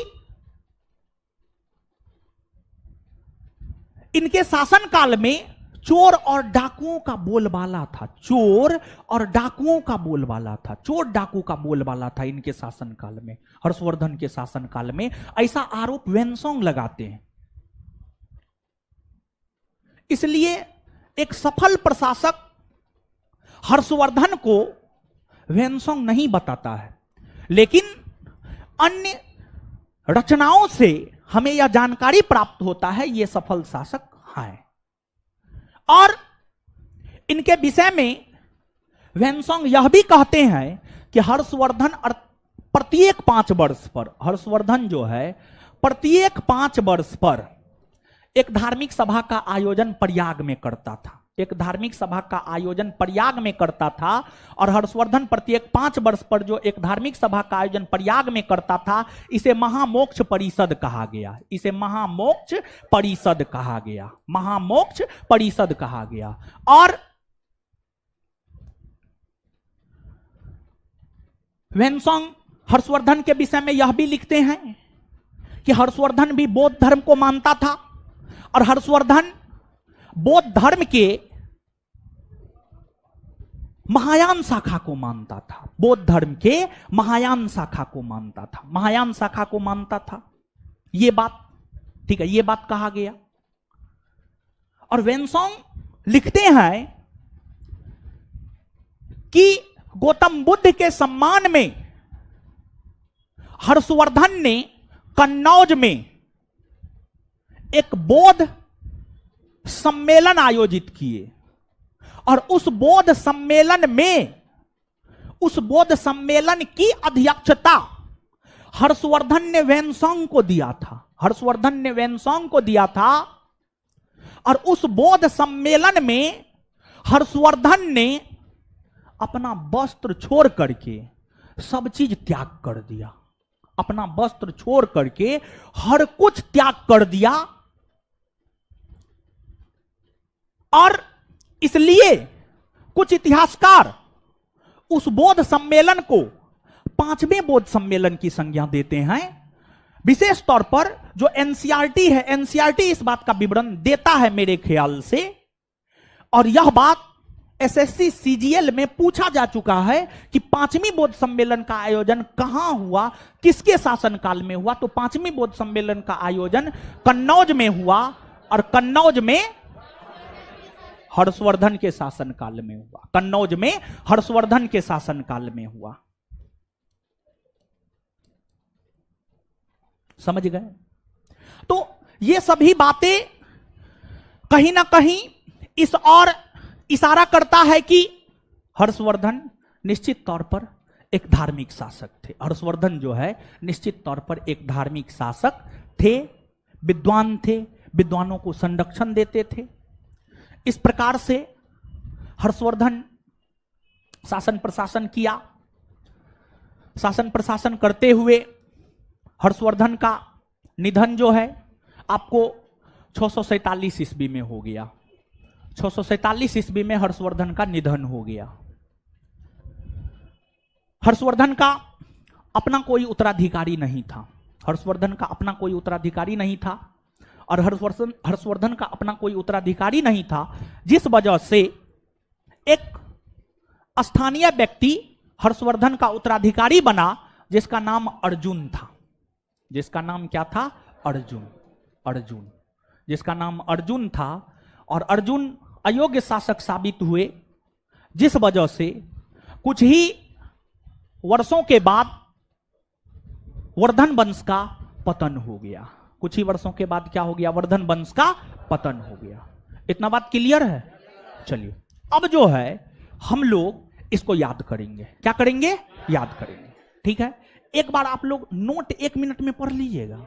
इनके शासन काल में चोर और डाकुओं का बोलबाला था। चोर डाकू का बोलबाला था इनके शासन काल में, हर्षवर्धन के शासन काल में। ऐसा आरोप वेनसोंग लगाते हैं। इसलिए एक सफल प्रशासक हर्षवर्धन को वेनसोंग नहीं बताता है, लेकिन अन्य रचनाओं से हमें यह जानकारी प्राप्त होता है ये सफल शासक हैं। और इनके विषय में वेनसोंग यह भी कहते हैं कि हर्षवर्धन प्रत्येक 5 वर्ष पर, हर्षवर्धन जो है प्रत्येक 5 वर्ष पर एक धार्मिक सभा का आयोजन प्रयाग में करता था। और हर्षवर्धन प्रत्येक 5 वर्ष पर जो एक धार्मिक सभा का आयोजन प्रयाग में करता था, इसे महामोक्ष परिषद कहा गया। और वेनसोंग हर्षवर्धन के विषय में यह भी लिखते हैं कि हर्षवर्धन भी बौद्ध धर्म को मानता था और हर्षवर्धन बौद्ध धर्म के महायान शाखा को मानता था। बौद्ध धर्म के महायान शाखा को मानता था, महायान शाखा को मानता था। ये बात ठीक है, ये बात कहा गया। और वेनसोंग लिखते हैं कि गौतम बुद्ध के सम्मान में हर्षवर्धन ने कन्नौज में एक बौद्ध सम्मेलन आयोजित किए और उस बौद्ध सम्मेलन की अध्यक्षता हर्षवर्धन ने वेनसोंग को दिया था। हर्षवर्धन ने वेनसोंग को दिया था और उस बौद्ध सम्मेलन में हर्षवर्धन ने अपना वस्त्र छोड़ करके सब चीज त्याग कर दिया। अपना वस्त्र छोड़ करके हर कुछ त्याग कर दिया। और इसलिए कुछ इतिहासकार उस बौद्ध सम्मेलन को 5वें बौद्ध सम्मेलन की संज्ञा देते हैं। विशेष तौर पर जो एनसीईआरटी है, एनसीईआरटी इस बात का विवरण देता है मेरे ख्याल से। और यह बात एसएससी सीजीएल में पूछा जा चुका है कि 5वीं बौद्ध सम्मेलन का आयोजन कहां हुआ, किसके शासनकाल में हुआ। तो 5वीं बौद्ध सम्मेलन का आयोजन कन्नौज में हुआ और कन्नौज में हर्षवर्धन के शासनकाल में हुआ। कन्नौज में हर्षवर्धन के शासनकाल में हुआ। समझ गए? तो ये सभी बातें कहीं ना कहीं इस और इशारा करता है कि हर्षवर्धन निश्चित तौर पर एक धार्मिक शासक थे। हर्षवर्धन जो है निश्चित तौर पर एक धार्मिक शासक थे, विद्वान थे, विद्वानों को संरक्षण देते थे। इस प्रकार से हर्षवर्धन शासन प्रशासन किया। शासन प्रशासन करते हुए हर्षवर्धन का निधन जो है आपको 647 ईस्वी में हो गया। 647 ईस्वी में हर्षवर्धन का निधन हो गया। हर्षवर्धन का अपना कोई उत्तराधिकारी नहीं था। हर्षवर्धन का अपना कोई उत्तराधिकारी नहीं था और हर्षवर्धन का अपना कोई उत्तराधिकारी नहीं था, जिस वजह से एक स्थानीय व्यक्ति हर्षवर्धन का उत्तराधिकारी बना जिसका नाम अर्जुन था। जिसका नाम क्या था? अर्जुन। जिसका अर्जुन अर्जुन था। और अर्जुन अयोग्य शासक साबित हुए, जिस वजह से कुछ ही वर्षों के बाद वर्धन वंश का पतन हो गया। कुछ ही वर्षों के बाद क्या हो गया? वर्धन वंश का पतन हो गया। इतना बात क्लियर है? चलिए अब जो है हम लोग इसको याद करेंगे। क्या करेंगे? याद करेंगे। ठीक है, एक बार आप लोग नोट 1 मिनट में पढ़ लीजिएगा।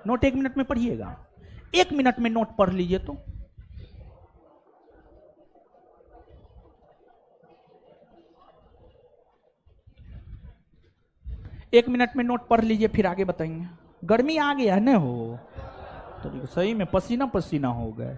नोट 1 मिनट में पढ़िएगा। 1 मिनट में नोट पढ़ लीजिए। तो एक मिनट में नोट पढ़ लीजिए, फिर आगे बताएंगे। गर्मी आ गया है ना, हो तो सही में पसीना पसीना हो गए।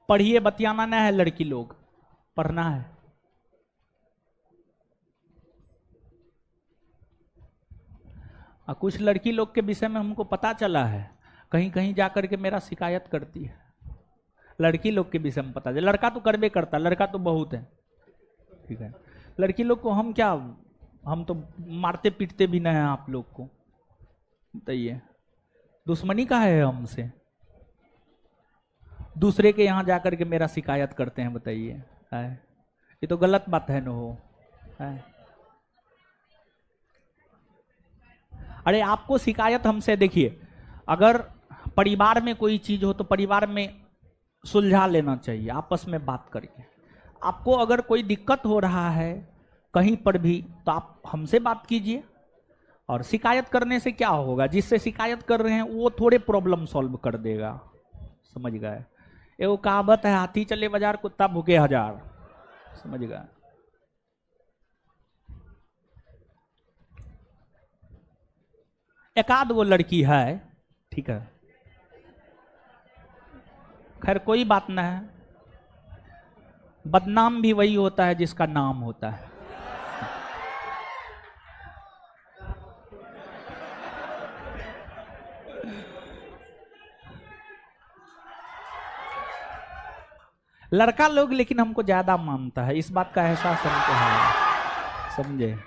पढ़िए, बतियाना नहीं है लड़की लोग, पढ़ना है। कुछ लड़की लोग के विषय में हमको पता चला है, कहीं कहीं जाकर के मेरा शिकायत करती है। लड़की लोग के विषय में पता चला, लड़का तो करबे करता, लड़का तो बहुत है। ठीक है, लड़की लोग को हम क्या, हम तो मारते पीटते भी नहीं हैं आप लोग को। बताइए, दुश्मनी का है हमसे? दूसरे के यहां जाकर के मेरा शिकायत करते हैं। बताइए, ये तो गलत बात है न हो। अरे आपको शिकायत हमसे, देखिए अगर परिवार में कोई चीज हो तो परिवार में सुलझा लेना चाहिए, आपस में बात करके। आपको अगर कोई दिक्कत हो रहा है कहीं पर भी तो आप हमसे बात कीजिए और शिकायत करने से क्या होगा, जिससे शिकायत कर रहे हैं वो थोड़े प्रॉब्लम सॉल्व कर देगा, समझ गए। एगो कहावत है, हाथी चले बाजार कुत्ता भूखे हजार, समझ गए। एक आध वो लड़की है, ठीक है, खैर कोई बात ना है, बदनाम भी वही होता है जिसका नाम होता है। लड़का लोग लेकिन हमको ज्यादा मानता है, इस बात का एहसास हमको है, समझे।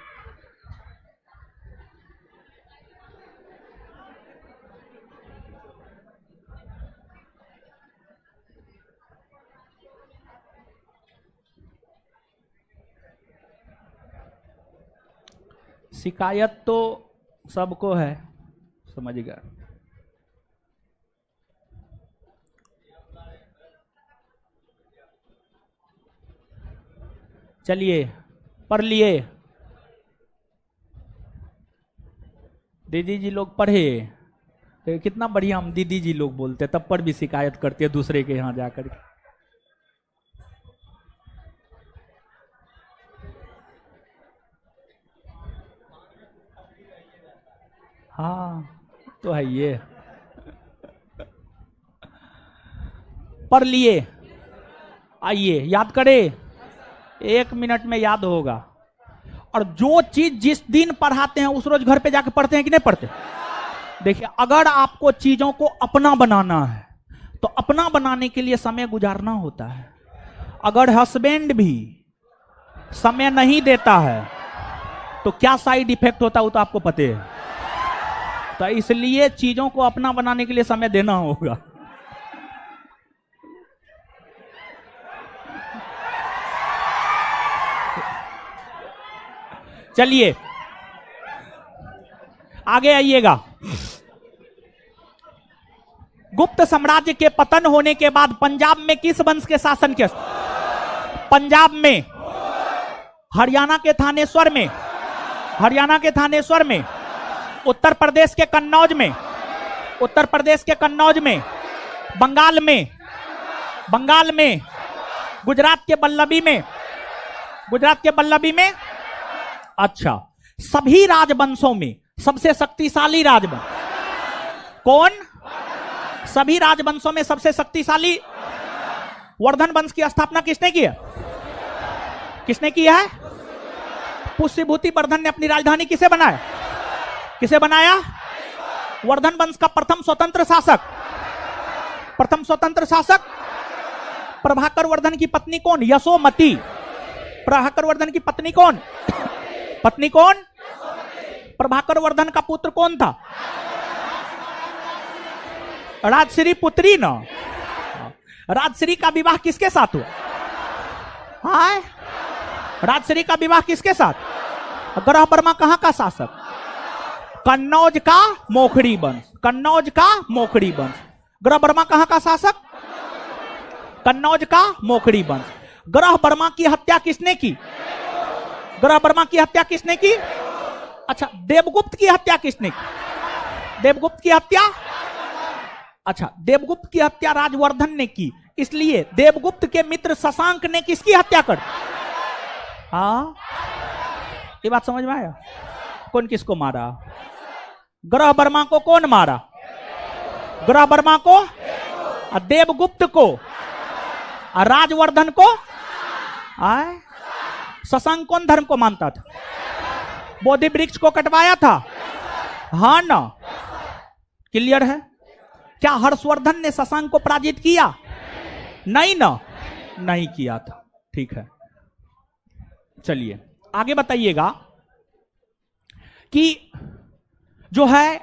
शिकायत तो सबको है, समझ गया। चलिए पढ़ लिए, दीदी जी लोग पढ़े, तो कितना बढ़िया हम दीदी जी लोग बोलते, तब पर भी शिकायत करते हैं दूसरे के यहाँ जाकर के। हाँ तो है ये, पढ़ लिए, आइए याद करें, 1 मिनट में याद होगा। और जो चीज जिस दिन पढ़ाते हैं उस रोज घर पे जाके पढ़ते हैं कि नहीं पढ़ते। देखिए, अगर आपको चीजों को अपना बनाना है तो अपना बनाने के लिए समय गुजारना होता है। अगर हस्बैंड भी समय नहीं देता है तो क्या साइड इफेक्ट होता है वो तो आपको पता है। तो इसलिए चीजों को अपना बनाने के लिए समय देना होगा। चलिए आगे आइएगा। गुप्त साम्राज्य के पतन होने के बाद पंजाब में किस वंश के शासन के? पंजाब में हरियाणा के थानेश्वर में, हरियाणा के थानेश्वर में, उत्तर प्रदेश के कन्नौज में, उत्तर प्रदेश के कन्नौज में, बंगाल में, बंगाल में, गुजरात के बल्लभी में, गुजरात के बल्लभी में। अच्छा, सभी राजवंशों में सबसे शक्तिशाली राजवंश कौन? सभी राजवंशों में सबसे शक्तिशाली वर्धन वंश की स्थापना किसने की है? किसने किया है? पुष्यभूति वर्धन ने अपनी राजधानी किसे बनाया? किसे बनाया? वर्धन वंश का प्रथम स्वतंत्र शासक, प्रथम स्वतंत्र शासक प्रभाकर वर्धन की पत्नी कौन? यशोमती। प्रभाकर वर्धन की पत्नी कौन? पत्नी कौन? प्रभाकर वर्धन का पुत्र कौन था? राजश्री पुत्री न। राजश्री का विवाह किसके साथ हुआ? हाँ, राजश्री का विवाह किसके साथ? ग्रह वर्मा कहां का शासक? कन्नौज का मोखड़ी वंश, कन्नौज का मोखड़ी वंश। ग्रह वर्मा कहां का शासक? कन्नौज का मोखड़ी वंश। ग्रह वर्मा की हत्या किसने की? ग्रह वर्मा की हत्या किसने की? अच्छा, देवगुप्त की हत्या किसने की? देवगुप्त की हत्या, अच्छा, देवगुप्त की हत्या राजवर्धन ने की, इसलिए देवगुप्त के मित्र शशांक ने किसकी हत्या कर? हाँ, ये बात समझ में आया? कौन किसको मारा? ग्रह वर्मा को कौन मारा? ग्रह वर्मा को, देवगुप्त को, राजवर्धन को। आए, शशांक कौन धर्म को मानता था? बोधि वृक्ष को कटवाया था, हाँ ना? क्लियर है? क्या हर्षवर्धन ने शशांक को पराजित किया? नहीं ना, नहीं किया था। ठीक है, चलिए आगे बताइएगा कि जो है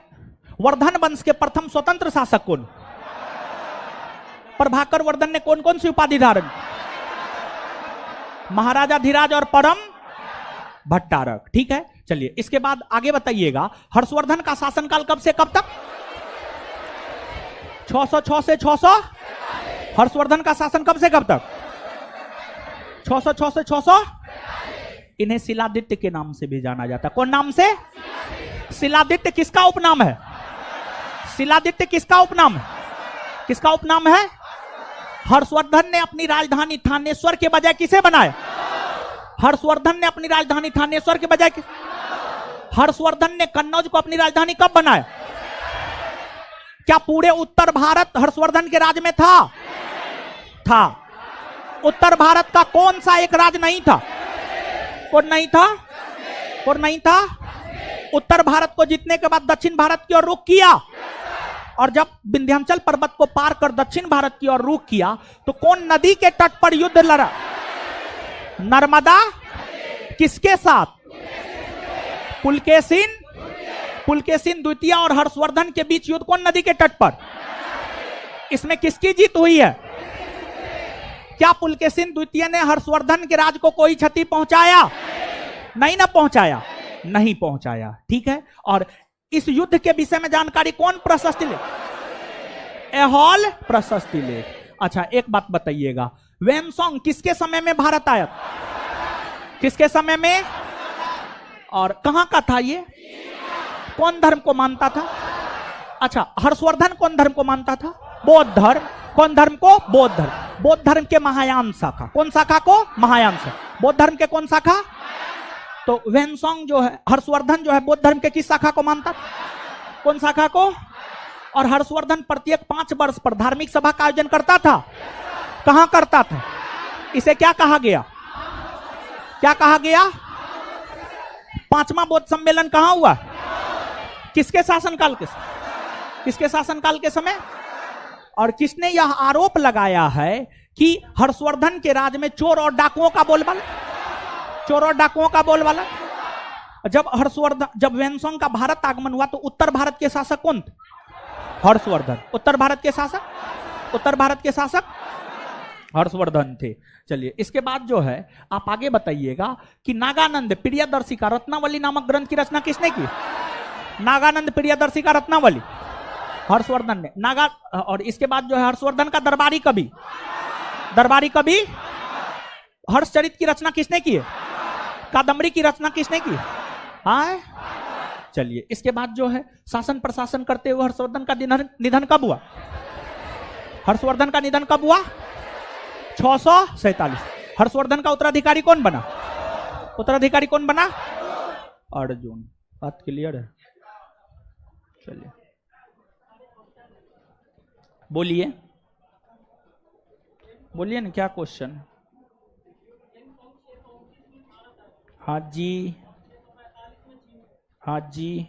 वर्धन वंश के प्रथम स्वतंत्र शासक कौन? प्रभाकर वर्धन ने कौन कौन सी उपाधि धारण? महाराजा धीराज और परम भट्टारक। ठीक है, चलिए इसके बाद आगे बताइएगा, हर्षवर्धन का शासनकाल कब से कब तक? 606 से 600। हर्षवर्धन का शासन कब से कब तक? 606 से 600। इन्हें शिलादित्य के नाम से भी जाना जाता है। कौन नाम से? शिलादित्य किसका उपनाम है? शिलादित्य किसका उपनाम है? किसका उपनाम है? हर्षवर्धन ने अपनी राजधानी थानेश्वर के बजाय किसे बनाया? हर्षवर्धन ने अपनी राजधानी थानेश्वर के बजाय हर्षवर्धन ने कन्नौज को अपनी राजधानी कब बनाया? क्या पूरे उत्तर भारत हर्षवर्धन के राज में था? था। उत्तर भारत का कौन सा एक राज नहीं था? कौन नहीं था? कौन नहीं था? उत्तर भारत को जीतने के बाद दक्षिण भारत की ओर रुख किया, और जब विंध्याचल पर्वत को पार कर दक्षिण भारत की ओर रुख किया तो कौन नदी के तट पर युद्ध लड़ा? नर्मदा। किसके साथ? पुलकेशिन। पुलकेशिन द्वितीय और हर्षवर्धन के बीच युद्ध कौन नदी के तट पर? इसमें किसकी जीत हुई है? क्या पुलकेशिन द्वितीय ने हर्षवर्धन के राज को कोई क्षति पहुंचाया? नहीं ना पहुंचाया, नहीं पहुंचाया। ठीक है। और इस युद्ध के विषय में जानकारी कौन प्रशस्ति ले? एहॉल प्रशस्ति ले। अच्छा, एक बात बताइएगा, वेनसोंग किसके समय में भारत आया? किसके समय में? और कहां का था ये? कौन धर्म को मानता था? अच्छा, हर्षवर्धन कौन धर्म को मानता था? बौद्ध धर्म। कौन धर्म को? बौद्ध धर्म। बौद्ध धर्म के महायान शाखा। कौन शाखा को? महायान शाखा। बौद्ध धर्म के कौन शाखा? तो वेनसोंग जो है, हर्षवर्धन जो है, बौद्ध धर्म के किस शाखा को मानता? कौन शाखा को? और हर्षवर्धन प्रत्येक 5 वर्ष पर धार्मिक सभा का आयोजन करता था। कहां करता था? इसे क्या कहा गया? क्या कहा गया? 5वां बौद्ध सम्मेलन कहां हुआ? किसके शासनकाल के? किसके शासनकाल के समय? और किसने यह आरोप लगाया है कि हर्षवर्धन के राज में चोर और डाकुओं का बोलबाला? चोर और डाकुओं का बोलबाला। जब वेनसोंग का भारत आगमन हुआ तो उत्तर भारत के शासक कौन थे? हर्षवर्धन। उत्तर भारत के शासक? उत्तर भारत के शासक हर्षवर्धन थे। चलिए, इसके बाद जो है आप आगे बताइएगा कि नागानंद प्रियदर्शी का रत्नावली नामक ग्रंथ की रचना किसने की? नागानंद प्रियदर्शी का रत्नावली हर्षवर्धन ने। और इसके बाद जो है हर्षवर्धन का दरबारी कवि, दरबारी कवि हर्षचरित की रचना किसने की है? कादम्बरी की रचना किसने की? हाँ। चलिए, इसके बाद जो है शासन प्रशासन करते हुए हर्षवर्धन का निधन कब हुआ? हर्षवर्धन का निधन कब हुआ? 647। हर्षवर्धन का उत्तराधिकारी कौन बना? उत्तराधिकारी कौन बना? अर्जुन। बात क्लियर है? चलिए, बोलिए बोलिए ना, क्या क्वेश्चन? हाँ जी, हाँ जी।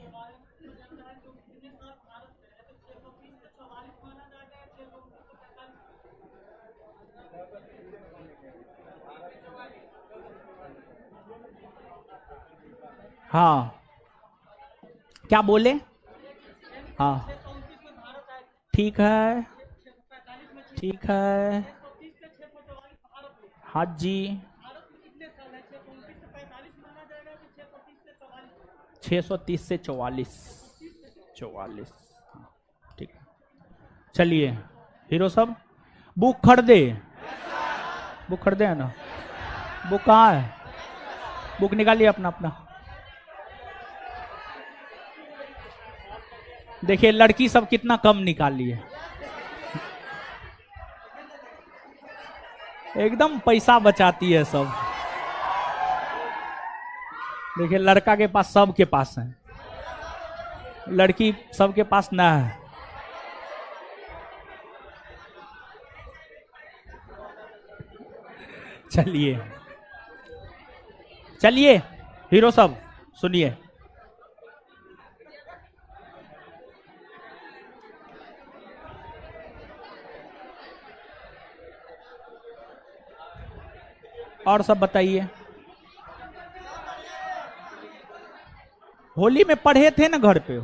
हाँ, क्या बोले? हाँ, ठीक है, ठीक है। हाँ जी, 630 से 44। 44। हाँ, ठीक है। चलिए हीरो सब, बुक खरीदे? बुक खरीदे है ना? बुक कहाँ है? बुक निकालिए अपना अपना। देखिए लड़की सब कितना कम निकाली है, एकदम पैसा बचाती है सब। देखिए लड़का के पास, सबके पास है, लड़की सबके पास ना है। चलिए चलिए हीरो सब सुनिए। और सब बताइए। होली में पढ़े थे ना घर पे?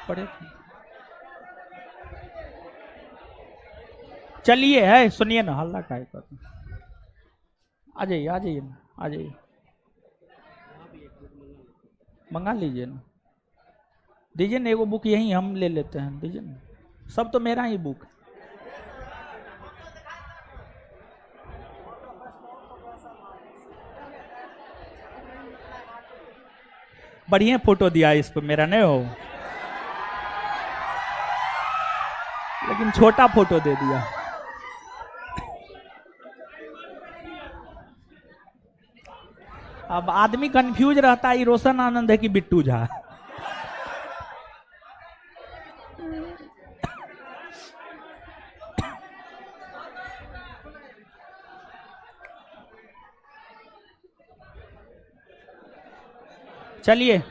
पढ़े थे। चलिए है, सुनिए ना, हल्ला काहे करते? आ जाइए, आ जाइए ना, आ जाइए, मंगा लीजिए ना, दीजिए ना एगो बुक, यही हम ले लेते हैं, दीजिए ना। सब तो मेरा ही बुक। बढ़िया फोटो दिया इस पे, मेरा नहीं हो, लेकिन छोटा फोटो दे दिया। अब आदमी कंफ्यूज रहता है ये रोशन आनंद है कि बिट्टू झा। चलिए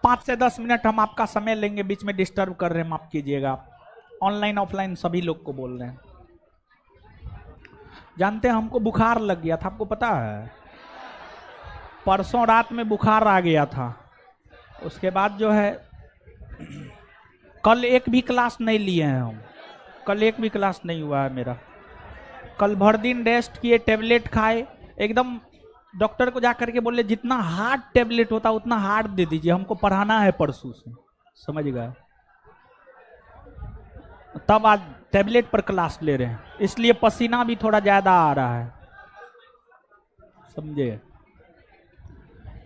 पाँच से 10 मिनट हम आपका समय लेंगे, बीच में डिस्टर्ब कर रहे हैं, माफ कीजिएगा। ऑनलाइन ऑफलाइन सभी लोग को बोल रहे हैं। जानते हैं हमको बुखार लग गया था, आपको पता है? परसों रात में बुखार आ गया था। उसके बाद जो है कल एक भी क्लास नहीं लिए हैं हम, कल एक भी क्लास नहीं हुआ है मेरा। कल भर दिन रेस्ट किए, टेबलेट खाए, एकदम डॉक्टर को जाकर के बोले जितना हार्ड टेबलेट होता उतना हार्ड दे दीजिए, हमको पढ़ाना है परसों से, समझ गए? तब आज टेबलेट पर क्लास ले रहे हैं, इसलिए पसीना भी थोड़ा ज्यादा आ रहा है, समझे?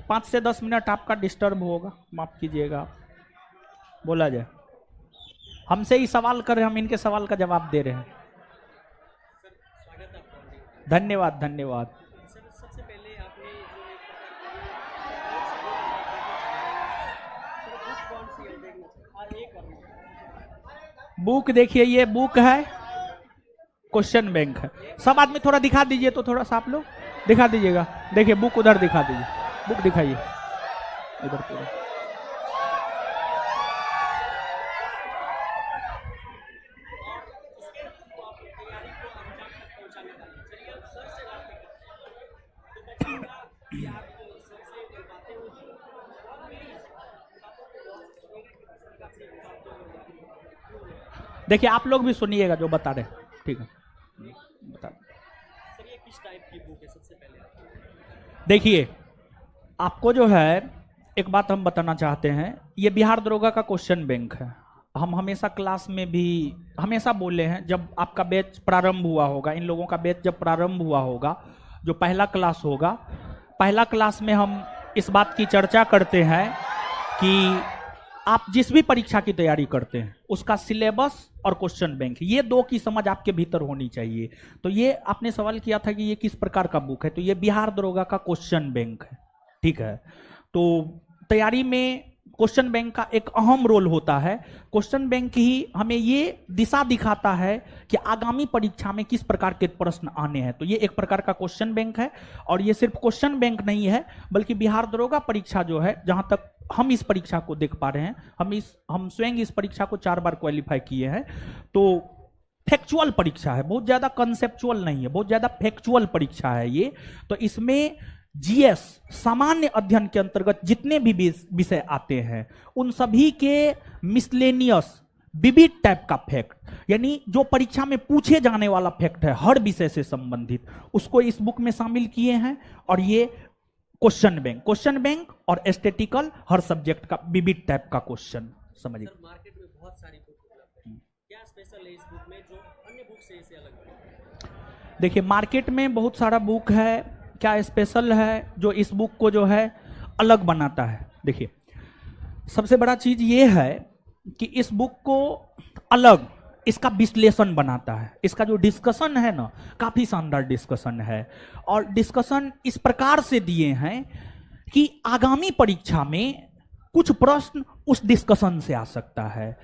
5 से 10 मिनट आपका डिस्टर्ब होगा, माफ कीजिएगा। बोला जाए, हमसे ही सवाल कर रहे हैं, हम इनके सवाल का जवाब दे रहे हैं। धन्यवाद धन्यवाद। सबसे पहले आपने बुक देखिए, ये बुक है क्वेश्चन बैंक है। सब आदमी थोड़ा दिखा दीजिए तो, थोड़ा सा आप लोग दिखा दीजिएगा। देखिए बुक उधर दिखा दीजिए, बुक दिखाइए इधर पूरा। देखिए आप लोग भी सुनिएगा जो बता रहे, ठीक है? बता सर ये किस टाइप की बुक है? सबसे पहले देखिए, आपको जो है एक बात हम बताना चाहते हैं, ये बिहार दरोगा का क्वेश्चन बैंक है। हम हमेशा क्लास में भी हमेशा बोले हैं, जब आपका बैच प्रारंभ हुआ होगा, इन लोगों का बैच जब प्रारंभ हुआ होगा, जो पहला क्लास होगा, पहला क्लास में हम इस बात की चर्चा करते हैं कि आप जिस भी परीक्षा की तैयारी करते हैं उसका सिलेबस और क्वेश्चन बैंक, ये दो की समझ आपके भीतर होनी चाहिए। तो ये आपने सवाल किया था कि ये किस प्रकार का बुक है, तो ये बिहार दरोगा का क्वेश्चन बैंक है, ठीक है? तो तैयारी में क्वेश्चन बैंक का एक अहम रोल होता है। क्वेश्चन बैंक ही हमें ये दिशा दिखाता है कि आगामी परीक्षा में किस प्रकार के प्रश्न आने हैं। तो ये एक प्रकार का क्वेश्चन बैंक है, और ये सिर्फ क्वेश्चन बैंक नहीं है, बल्कि बिहार दरोगा परीक्षा जो है, जहां तक हम इस परीक्षा को देख पा रहे हैं, हम स्वयं इस परीक्षा को 4 बार क्वालिफाई किए हैं। तो फैक्चुअल परीक्षा है, बहुत ज्यादा कंसेप्चुअल नहीं है, बहुत ज्यादा फैक्चुअल परीक्षा है ये। तो इसमें जीएस सामान्य अध्ययन के अंतर्गत जितने भी विषय आते हैं उन सभी के मिसलेनियस विविध टाइप का फैक्ट, यानी जो परीक्षा में पूछे जाने वाला फैक्ट है हर विषय से संबंधित, उसको इस बुक में शामिल किए हैं। और ये क्वेश्चन बैंक और एस्थेटिकल हर सब्जेक्ट का विविध टाइप का क्वेश्चन, समझिए। मार्केट में बहुत सारी बुक उपलब्ध है, क्या स्पेशल है इस बुक में जो अन्य बुक से इसे अलग है? देखिए मार्केट में बहुत सारा बुक है, क्या स्पेशल है जो इस बुक को जो है अलग बनाता है? देखिए सबसे बड़ा चीज ये है कि इस बुक को अलग इसका विश्लेषण बनाता है। इसका जो डिस्कशन है ना, काफी शानदार डिस्कशन है, और डिस्कशन इस प्रकार से दिए हैं कि आगामी परीक्षा में कुछ प्रश्न उस डिस्कशन से आ सकता है।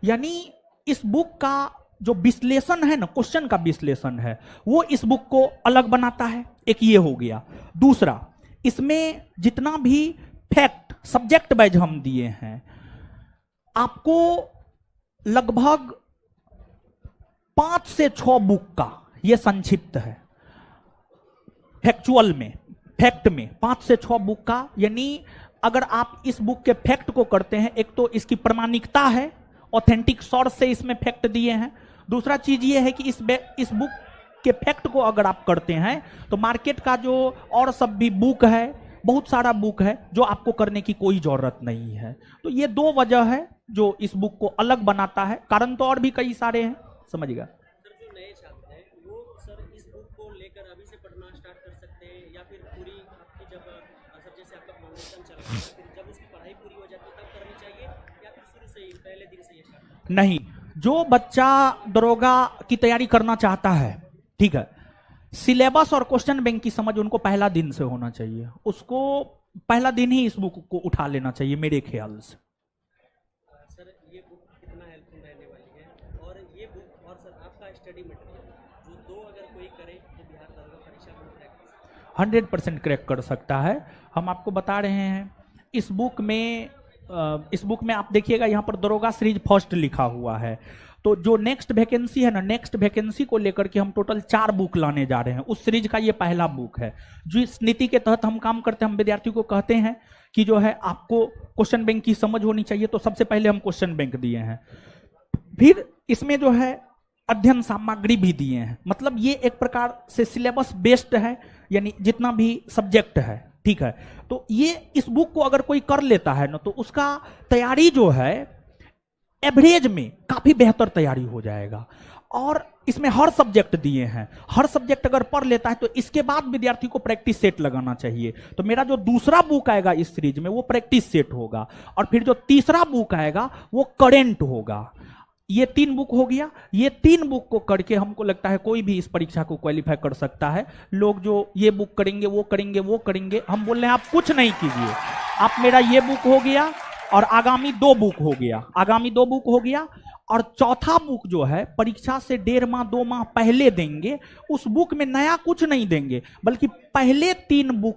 यानी इस बुक का जो विश्लेषण है ना, क्वेश्चन का विश्लेषण है, वो इस बुक को अलग बनाता है। एक ये हो गया। दूसरा, इसमें जितना भी फैक्ट सब्जेक्ट वाइज हम दिए हैं, आपको लगभग 5 से 6 बुक का ये संक्षिप्त है। फैक्चुअल में, फैक्ट में 5 से 6 बुक का, यानी अगर आप इस बुक के फैक्ट को करते हैं, एक तो इसकी प्रामाणिकता है, ऑथेंटिक सोर्स से इसमें फैक्ट दिए हैं। दूसरा चीज ये है कि इस बुक के फैक्ट को अगर आप करते हैं तो मार्केट का जो और सब भी बुक है बहुत सारा बुक है जो आपको करने की कोई जरूरत नहीं है। तो ये दो वजह है जो इस बुक को अलग बनाता है, कारण तो और भी कई सारे हैं, समझिएगा। सर जो नए छात्र हैं वो सर इस बुक को लेकर अभी से पढ़ना स्टार्ट कर सकते हैं, या फिर पूरी आपकी जब सर जैसे आपका फाउंडेशन चल रहा है फिर जब उसकी पढ़ाई पूरी हो जाती है तब करनी चाहिए, या फिर शुरू से ही पहले दिन से ये स्टार्ट? नहीं, जो बच्चा दरोगा की तैयारी करना चाहता है, ठीक है, सिलेबस और क्वेश्चन बैंक की समझ उनको पहला दिन से होना चाहिए। उसको पहला दिन ही इस बुक को उठा लेना चाहिए मेरे ख्याल से। सर ये बुक कितना हेल्पफुल रहने वाली है, और ये बुक और सर आपका स्टडी मटेरियल जो दो अगर कोई करे तो बिहार दरोगा परीक्षा को क्रैक कर सकता है? 100% क्रैक कर सकता है। हम आपको बता रहे हैं इस बुक में आप देखिएगा यहाँ पर दरोगा सीरीज फर्स्ट लिखा हुआ है। तो जो नेक्स्ट वैकेंसी है ना, नेक्स्ट वैकेंसी को लेकर के हम टोटल 4 बुक लाने जा रहे हैं। उस सीरीज का ये पहला बुक है। जिस नीति के तहत हम काम करते हैं, हम विद्यार्थी को कहते हैं कि जो है आपको क्वेश्चन बैंक की समझ होनी चाहिए, तो सबसे पहले हम क्वेश्चन बैंक दिए हैं। फिर इसमें जो है अध्ययन सामग्री भी दिए हैं। मतलब ये एक प्रकार से सिलेबस बेस्ड है, यानी जितना भी सब्जेक्ट है, ठीक है। तो ये इस बुक को अगर कोई कर लेता है ना, तो उसका तैयारी जो है एवरेज में काफी बेहतर तैयारी हो जाएगा। और इसमें हर सब्जेक्ट दिए हैं, हर सब्जेक्ट अगर पढ़ लेता है तो इसके बाद विद्यार्थी को प्रैक्टिस सेट लगाना चाहिए। तो मेरा जो दूसरा बुक आएगा इस सीरीज में वो प्रैक्टिस सेट होगा, और फिर जो तीसरा बुक आएगा वो करेंट होगा। ये 3 बुक हो गया। ये 3 बुक को करके हमको लगता है कोई भी इस परीक्षा को क्वालिफाई कर सकता है। लोग जो ये बुक करेंगे वो करेंगे वो करेंगे, हम बोल रहे हैं आप कुछ नहीं कीजिए। आप मेरा ये बुक हो गया और आगामी 2 बुक हो गया, आगामी 2 बुक हो गया, और चौथा बुक जो है परीक्षा से 1.5 माह 2 माह पहले देंगे। उस बुक में नया कुछ नहीं देंगे, बल्कि पहले 3 बुक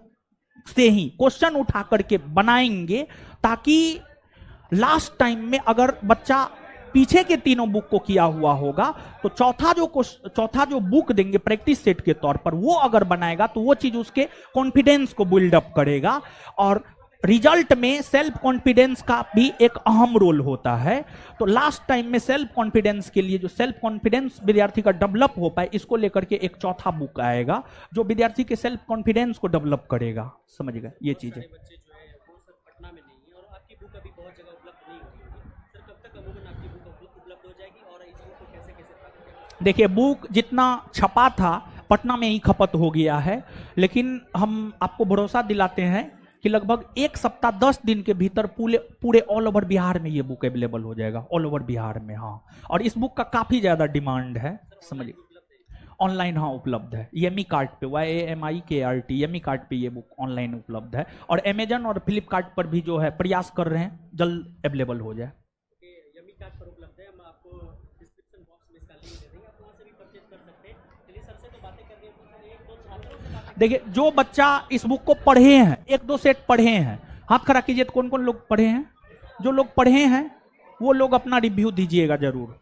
से ही क्वेश्चन उठा करके बनाएंगे, ताकि लास्ट टाइम में अगर बच्चा पीछे के तीनों बुक को किया हुआ होगा तो चौथा जो बुक देंगे प्रैक्टिस सेट के तौर पर, वो अगर बनाएगा तो वो चीज उसके कॉन्फिडेंस को बिल्डअप करेगा। और रिजल्ट में सेल्फ कॉन्फिडेंस का भी एक अहम रोल होता है। तो लास्ट टाइम में सेल्फ कॉन्फिडेंस के लिए, जो सेल्फ कॉन्फिडेंस विद्यार्थी का डेवलप हो पाए, इसको लेकर के एक चौथा बुक आएगा जो विद्यार्थी के सेल्फ कॉन्फिडेंस को डेवलप करेगा। समझ गए ये चीजें। बच्चे जो है वो सर पटना में नहीं है और आपकी बुक अभी बहुत जगह उपलब्ध नहीं हुई होगी, सर कब तक अमूमन आपकी बुक उपलब्ध हो जाएगी, और इस बुक को कैसे कैसे प्राप्त करें? देखिए, बुक जितना छपा था पटना में ही खपत हो गया है, लेकिन हम आपको भरोसा दिलाते हैं कि लगभग 1 सप्ताह 10 दिन के भीतर पूरे ऑल ओवर बिहार में ये बुक अवेलेबल हो जाएगा, ऑल ओवर बिहार में। हाँ, और इस बुक का काफी ज्यादा डिमांड है, समझिए। ऑनलाइन हाँ उपलब्ध है, YAMI कार्ड पे, YAMIKART YAMI कार्ड पे ये बुक ऑनलाइन उपलब्ध है। और अमेजन और फ्लिपकार्ट पर भी जो है प्रयास कर रहे हैं जल्द अवेलेबल हो जाए। यमी कार्ड पर उपलब्ध है, हम आपको डिस्क्रिप्शन बॉक्स में इसका लिंक दे देंगे, आप वहाँ से भी परचेज कर सकते हैं। चलिए सर से तो बातें कर रहे हैं, एक दो छात्रों से बातें। देखिए, जो बच्चा इस बुक को पढ़े हैं, 1-2 सेट पढ़े हैं, हाथ खड़ा कीजिए तो कौन कौन लोग पढ़े हैं। जो लोग पढ़े हैं वो लोग अपना रिव्यू दीजिएगा जरूर,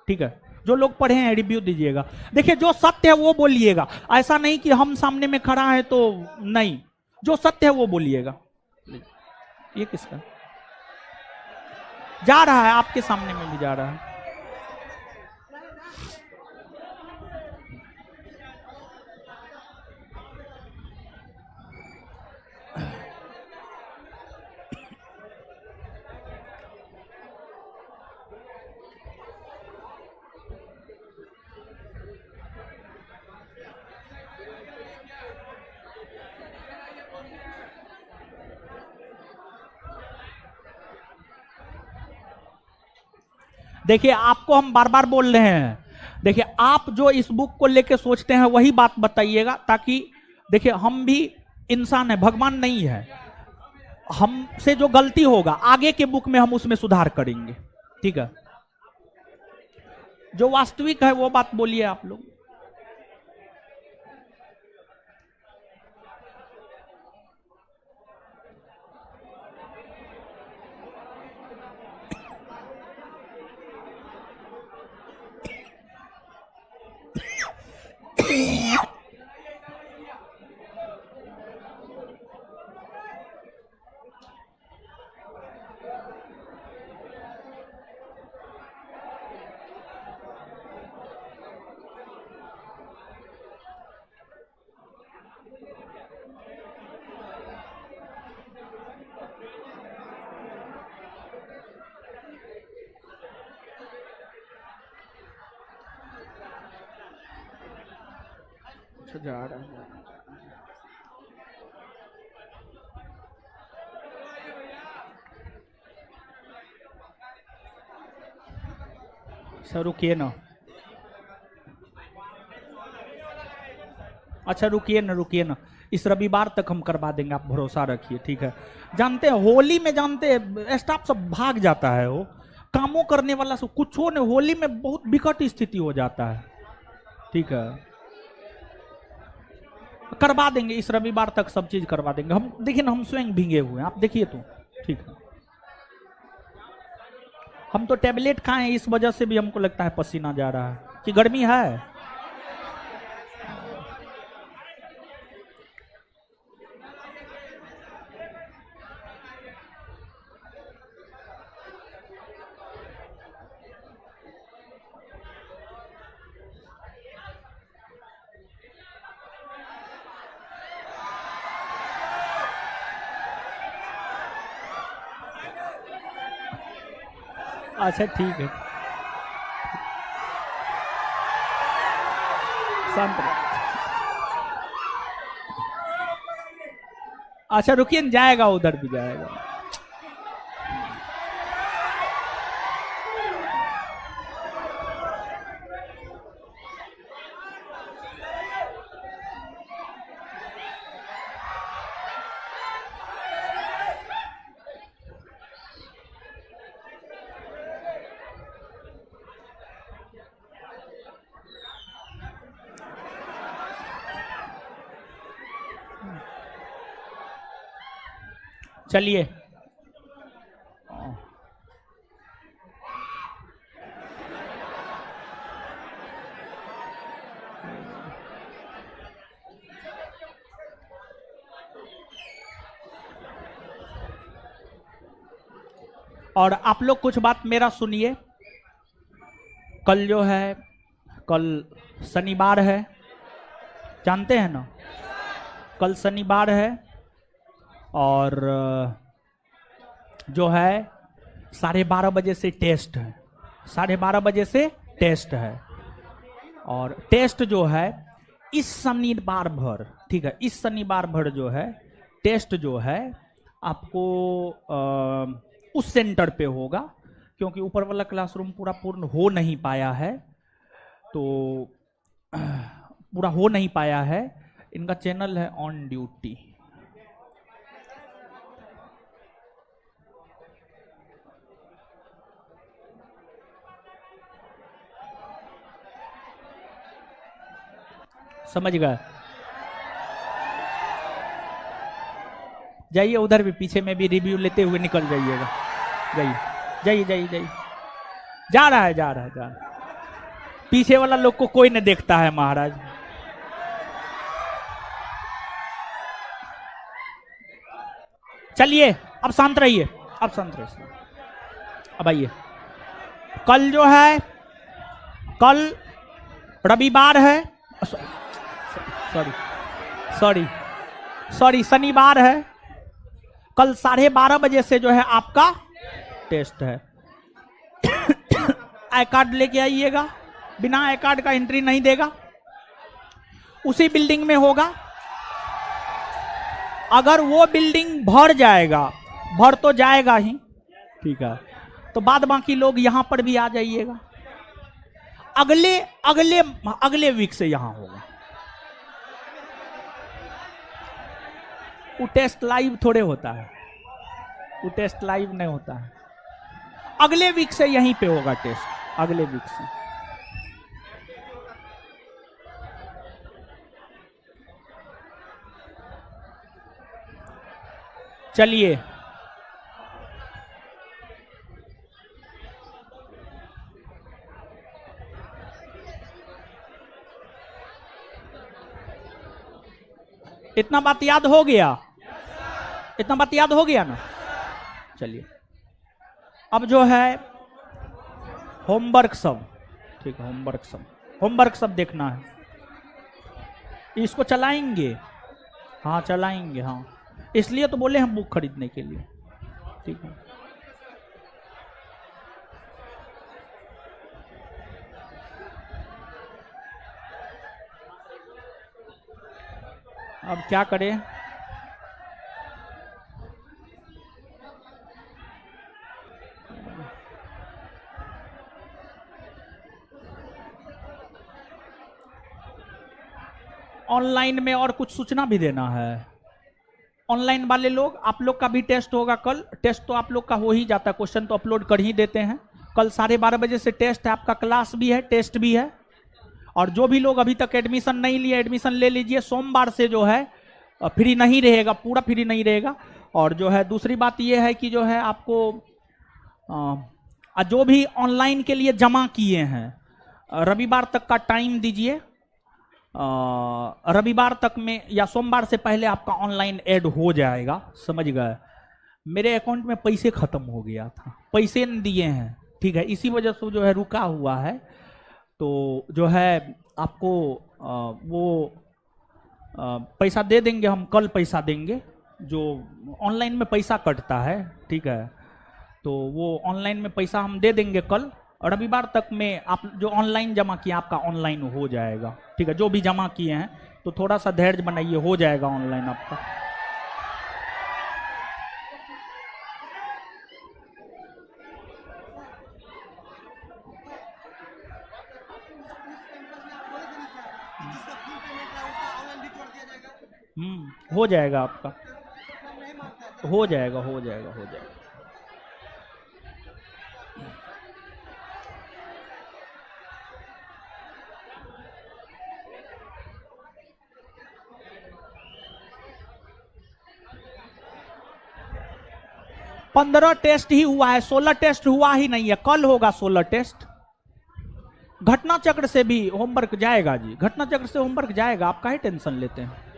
ठीक है। जो लोग पढ़े हैं रिव्यू दीजिएगा। देखिए, जो सत्य है वो बोलिएगा, ऐसा नहीं कि हम सामने में खड़ा है तो नहीं, जो सत्य है वो बोलिएगा। ये किसका जा रहा है? आपके सामने में भी जा रहा है। देखिए, आपको हम बार बार बोल रहे हैं, देखिए आप जो इस बुक को लेके सोचते हैं वही बात बताइएगा, ताकि देखिए हम भी इंसान है, भगवान नहीं है। हमसे जो गलती होगा आगे के बुक में हम उसमें सुधार करेंगे, ठीक है। जो वास्तविक है वो बात बोलिए आप लोग। अच्छा जा रहा है। सर रुकिए ना, अच्छा रुकिए ना, रुकिए ना, इस रविवार तक हम करवा देंगे, आप भरोसा रखिए, ठीक है। जानते हैं होली में, जानते हैं स्टाफ सब भाग जाता है, वो कामों करने वाला सब कुछ हो नहीं, होली में बहुत विकट स्थिति हो जाता है, ठीक है। करवा देंगे इस रविवार तक, सब चीज करवा देंगे हम। देखिए ना, हम स्वयं भीगे हुए हैं, आप देखिए तो, ठीक है। हम तो टेबलेट खाए, इस वजह से भी हमको लगता है पसीना जा रहा है, कि गर्मी है। अच्छा ठीक है, शांत रहो। अच्छा रुकिए, जाएगा, उधर भी जाएगा। चलिए, और आप लोग कुछ बात मेरा सुनिए। कल जो है, कल शनिवार है, जानते हैं ना, कल शनिवार है, और जो है 12:30 बजे से टेस्ट है, 12:30 बजे से टेस्ट है, और टेस्ट जो है इस शनिवार भर, ठीक है, इस शनिवार भर जो है टेस्ट जो है आपको उस सेंटर पे होगा, क्योंकि ऊपर वाला क्लासरूम पूरा पूर्ण हो नहीं पाया है, तो पूरा हो नहीं पाया है। इनका चैनल है ऑन ड्यूटी, समझ गए। जाइए उधर भी, पीछे में भी रिव्यू लेते हुए निकल जाइएगा, जाइए जाइए जाइए जाइए, जा रहा है, जा रहा है, जा रहा है। पीछे वाला लोग को कोई नहीं देखता है महाराज। चलिए अब शांत रहिए, अब शांत रहिए, अब आइए। कल जो है, कल रविवार है, सॉरी सॉरी सॉरी शनिवार है, कल 12:30 बजे से जो है आपका टेस्ट है। आई कार्ड लेके आइएगा, बिना आई कार्ड का एंट्री नहीं देगा। उसी बिल्डिंग में होगा, अगर वो बिल्डिंग भर जाएगा, भर तो जाएगा ही, ठीक है, तो बाद बाकी लोग यहां पर भी आ जाइएगा। अगले अगले अगले वीक से यहां होगा। वो टेस्ट लाइव थोड़े होता है, वो टेस्ट लाइव नहीं होता है। अगले वीक से यहीं पे होगा टेस्ट, अगले वीक से। चलिए इतना बात याद हो गया, इतना बात याद हो गया ना। चलिए अब जो है होमवर्क सब, ठीक है, होमवर्क सब देखना है। इसको चलाएंगे, हाँ चलाएंगे, हाँ, इसलिए तो बोले हम बुक खरीदने के लिए, ठीक है। अब क्या करें? ऑनलाइन में और कुछ सूचना भी देना है। ऑनलाइन वाले लोग, आप लोग का भी टेस्ट होगा कल। टेस्ट तो आप लोग का हो ही जाता है, क्वेश्चन तो अपलोड कर ही देते हैं। कल 12:30 बजे से टेस्ट है आपका, क्लास भी है, टेस्ट भी है। और जो भी लोग अभी तक एडमिशन नहीं लिए, एडमिशन ले लीजिए। सोमवार से जो है फ्री नहीं रहेगा, पूरा फ्री नहीं रहेगा। और जो है दूसरी बात यह है कि जो है आपको जो भी ऑनलाइन के लिए जमा किए हैं, रविवार तक का टाइम दीजिए। रविवार तक में या सोमवार से पहले आपका ऑनलाइन ऐड हो जाएगा, समझ गए? मेरे अकाउंट में पैसे खत्म हो गया था, पैसे नहीं दिए हैं, ठीक है, इसी वजह से जो है रुका हुआ है। तो जो है आपको वो पैसा दे देंगे हम, कल पैसा देंगे। जो ऑनलाइन में पैसा कटता है, ठीक है, तो वो ऑनलाइन में पैसा हम दे देंगे कल। और रविवार तक में आप जो ऑनलाइन जमा किया आपका ऑनलाइन हो जाएगा, ठीक है। जो भी जमा किए हैं तो थोड़ा सा धैर्य बनाइए, हो जाएगा ऑनलाइन आपका। हो जाएगा आपका, हो जाएगा, हो जाएगा, हो जाएगा। पंद्रह टेस्ट ही हुआ है, 16 टेस्ट हुआ ही नहीं है। कल होगा 16 टेस्ट। घटना चक्र से भी होमवर्क जाएगा जी, घटना चक्र से होमवर्क जाएगा, आप काहे टेंशन लेते हैं।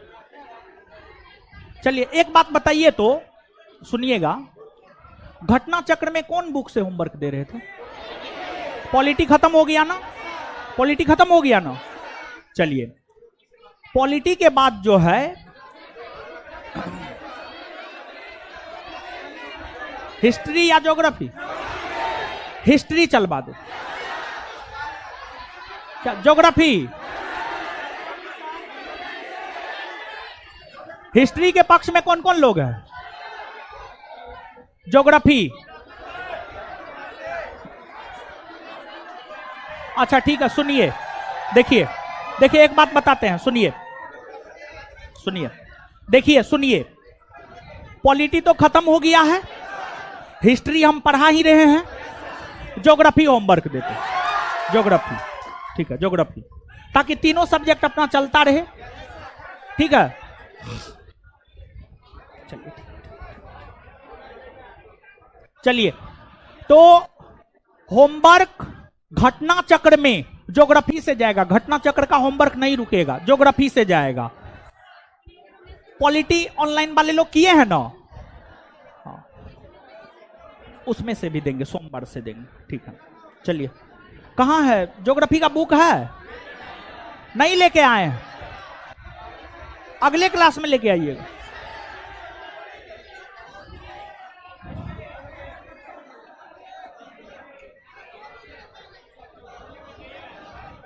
चलिए एक बात बताइए तो, सुनिएगा, घटना चक्र में कौन बुक से होमवर्क दे रहे थे? पॉलिटी खत्म हो गया ना, पॉलिटी खत्म हो गया ना। चलिए पॉलिटी के बाद जो है हिस्ट्री या ज्योग्राफी? हिस्ट्री चलवा दो क्या? ज्योग्राफी? हिस्ट्री के पक्ष में कौन कौन लोग हैं? ज्योग्राफी? अच्छा ठीक है, सुनिए, देखिए देखिए एक बात बताते हैं, सुनिए सुनिए, देखिए सुनिए, पॉलिटी तो खत्म हो गया है, हिस्ट्री हम पढ़ा ही रहे हैं, ज्योग्राफी होमवर्क देते, ज्योग्राफी, ठीक है, ज्योग्राफी, ताकि तीनों सब्जेक्ट अपना चलता रहे, ठीक है। चलिए चलिए, तो होमवर्क घटना चक्र में ज्योग्राफी से जाएगा, घटना चक्र का होमवर्क नहीं रुकेगा, ज्योग्राफी से जाएगा। पॉलिटी ऑनलाइन वाले लोग किए हैं ना, हाँ, उसमें से भी देंगे, सोमवार से देंगे, ठीक है। चलिए, कहां है ज्योग्राफी का बुक? है नहीं लेके आए हैं, अगले क्लास में लेके आइएगा।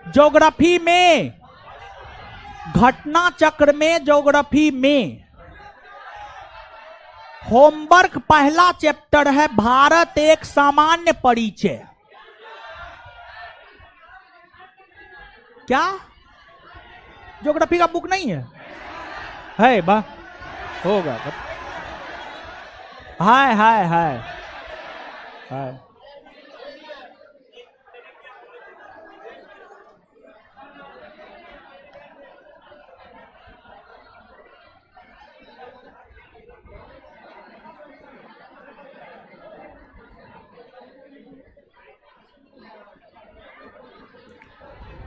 ज्योग्राफी में, घटना चक्र में, ज्योग्राफी में होमवर्क पहला चैप्टर है भारत एक सामान्य परिचय। क्या ज्योग्राफी का बुक नहीं है बा? होगा, हाय हाय हाय हाय।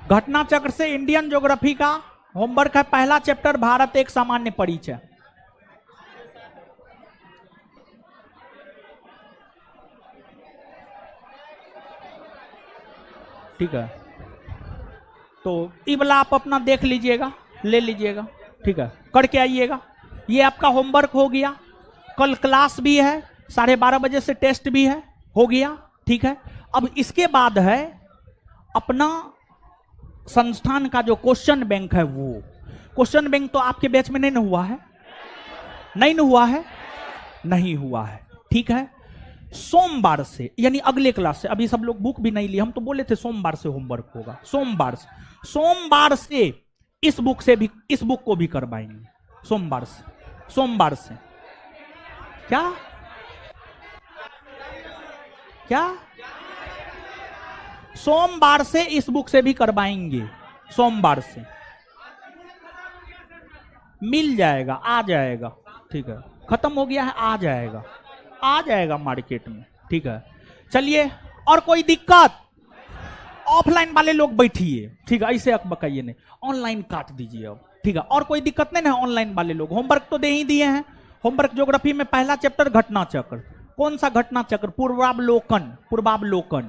घटना चक्र से इंडियन ज्योग्राफी का होमवर्क है पहला चैप्टर भारत एक सामान्य परिचय। ठीक है, तो ये वाला आप अपना देख लीजिएगा, ले लीजिएगा, ठीक है, करके आइएगा। ये आपका होमवर्क हो गया। कल क्लास भी है, 12:30 बजे से टेस्ट भी है, हो गया, ठीक है। अब इसके बाद है अपना संस्थान का जो क्वेश्चन बैंक है वो। क्वेश्चन बैंक तो आपके बैच में नहीं ना हुआ है, नहीं ना हुआ है, नहीं हुआ है, ठीक है। सोमवार से यानी अगले क्लास से, अभी सब लोग बुक भी नहीं लिए, हम तो बोले थे सोमवार से होमवर्क होगा, सोमवार से इस बुक से भी, इस बुक को भी करवाएंगे सोमवार से क्या क्या सोमवार से इस बुक से भी करवाएंगे, सोमवार से मिल जाएगा, आ जाएगा, ठीक है, खत्म हो गया है, आ जाएगा मार्केट में, ठीक है। चलिए, और कोई दिक्कत? ऑफलाइन वाले लोग बैठिए, ठीक है, ऐसे अकबकाइए नहीं, ऑनलाइन काट दीजिए अब, ठीक है। और कोई दिक्कत नहीं ना? ऑनलाइन वाले लोग होमवर्क तो दे ही दिए हैं। होमवर्क ज्योग्राफी में पहला चैप्टर घटना चक्र, कौन सा घटना चक्र? पूर्वावलोकन,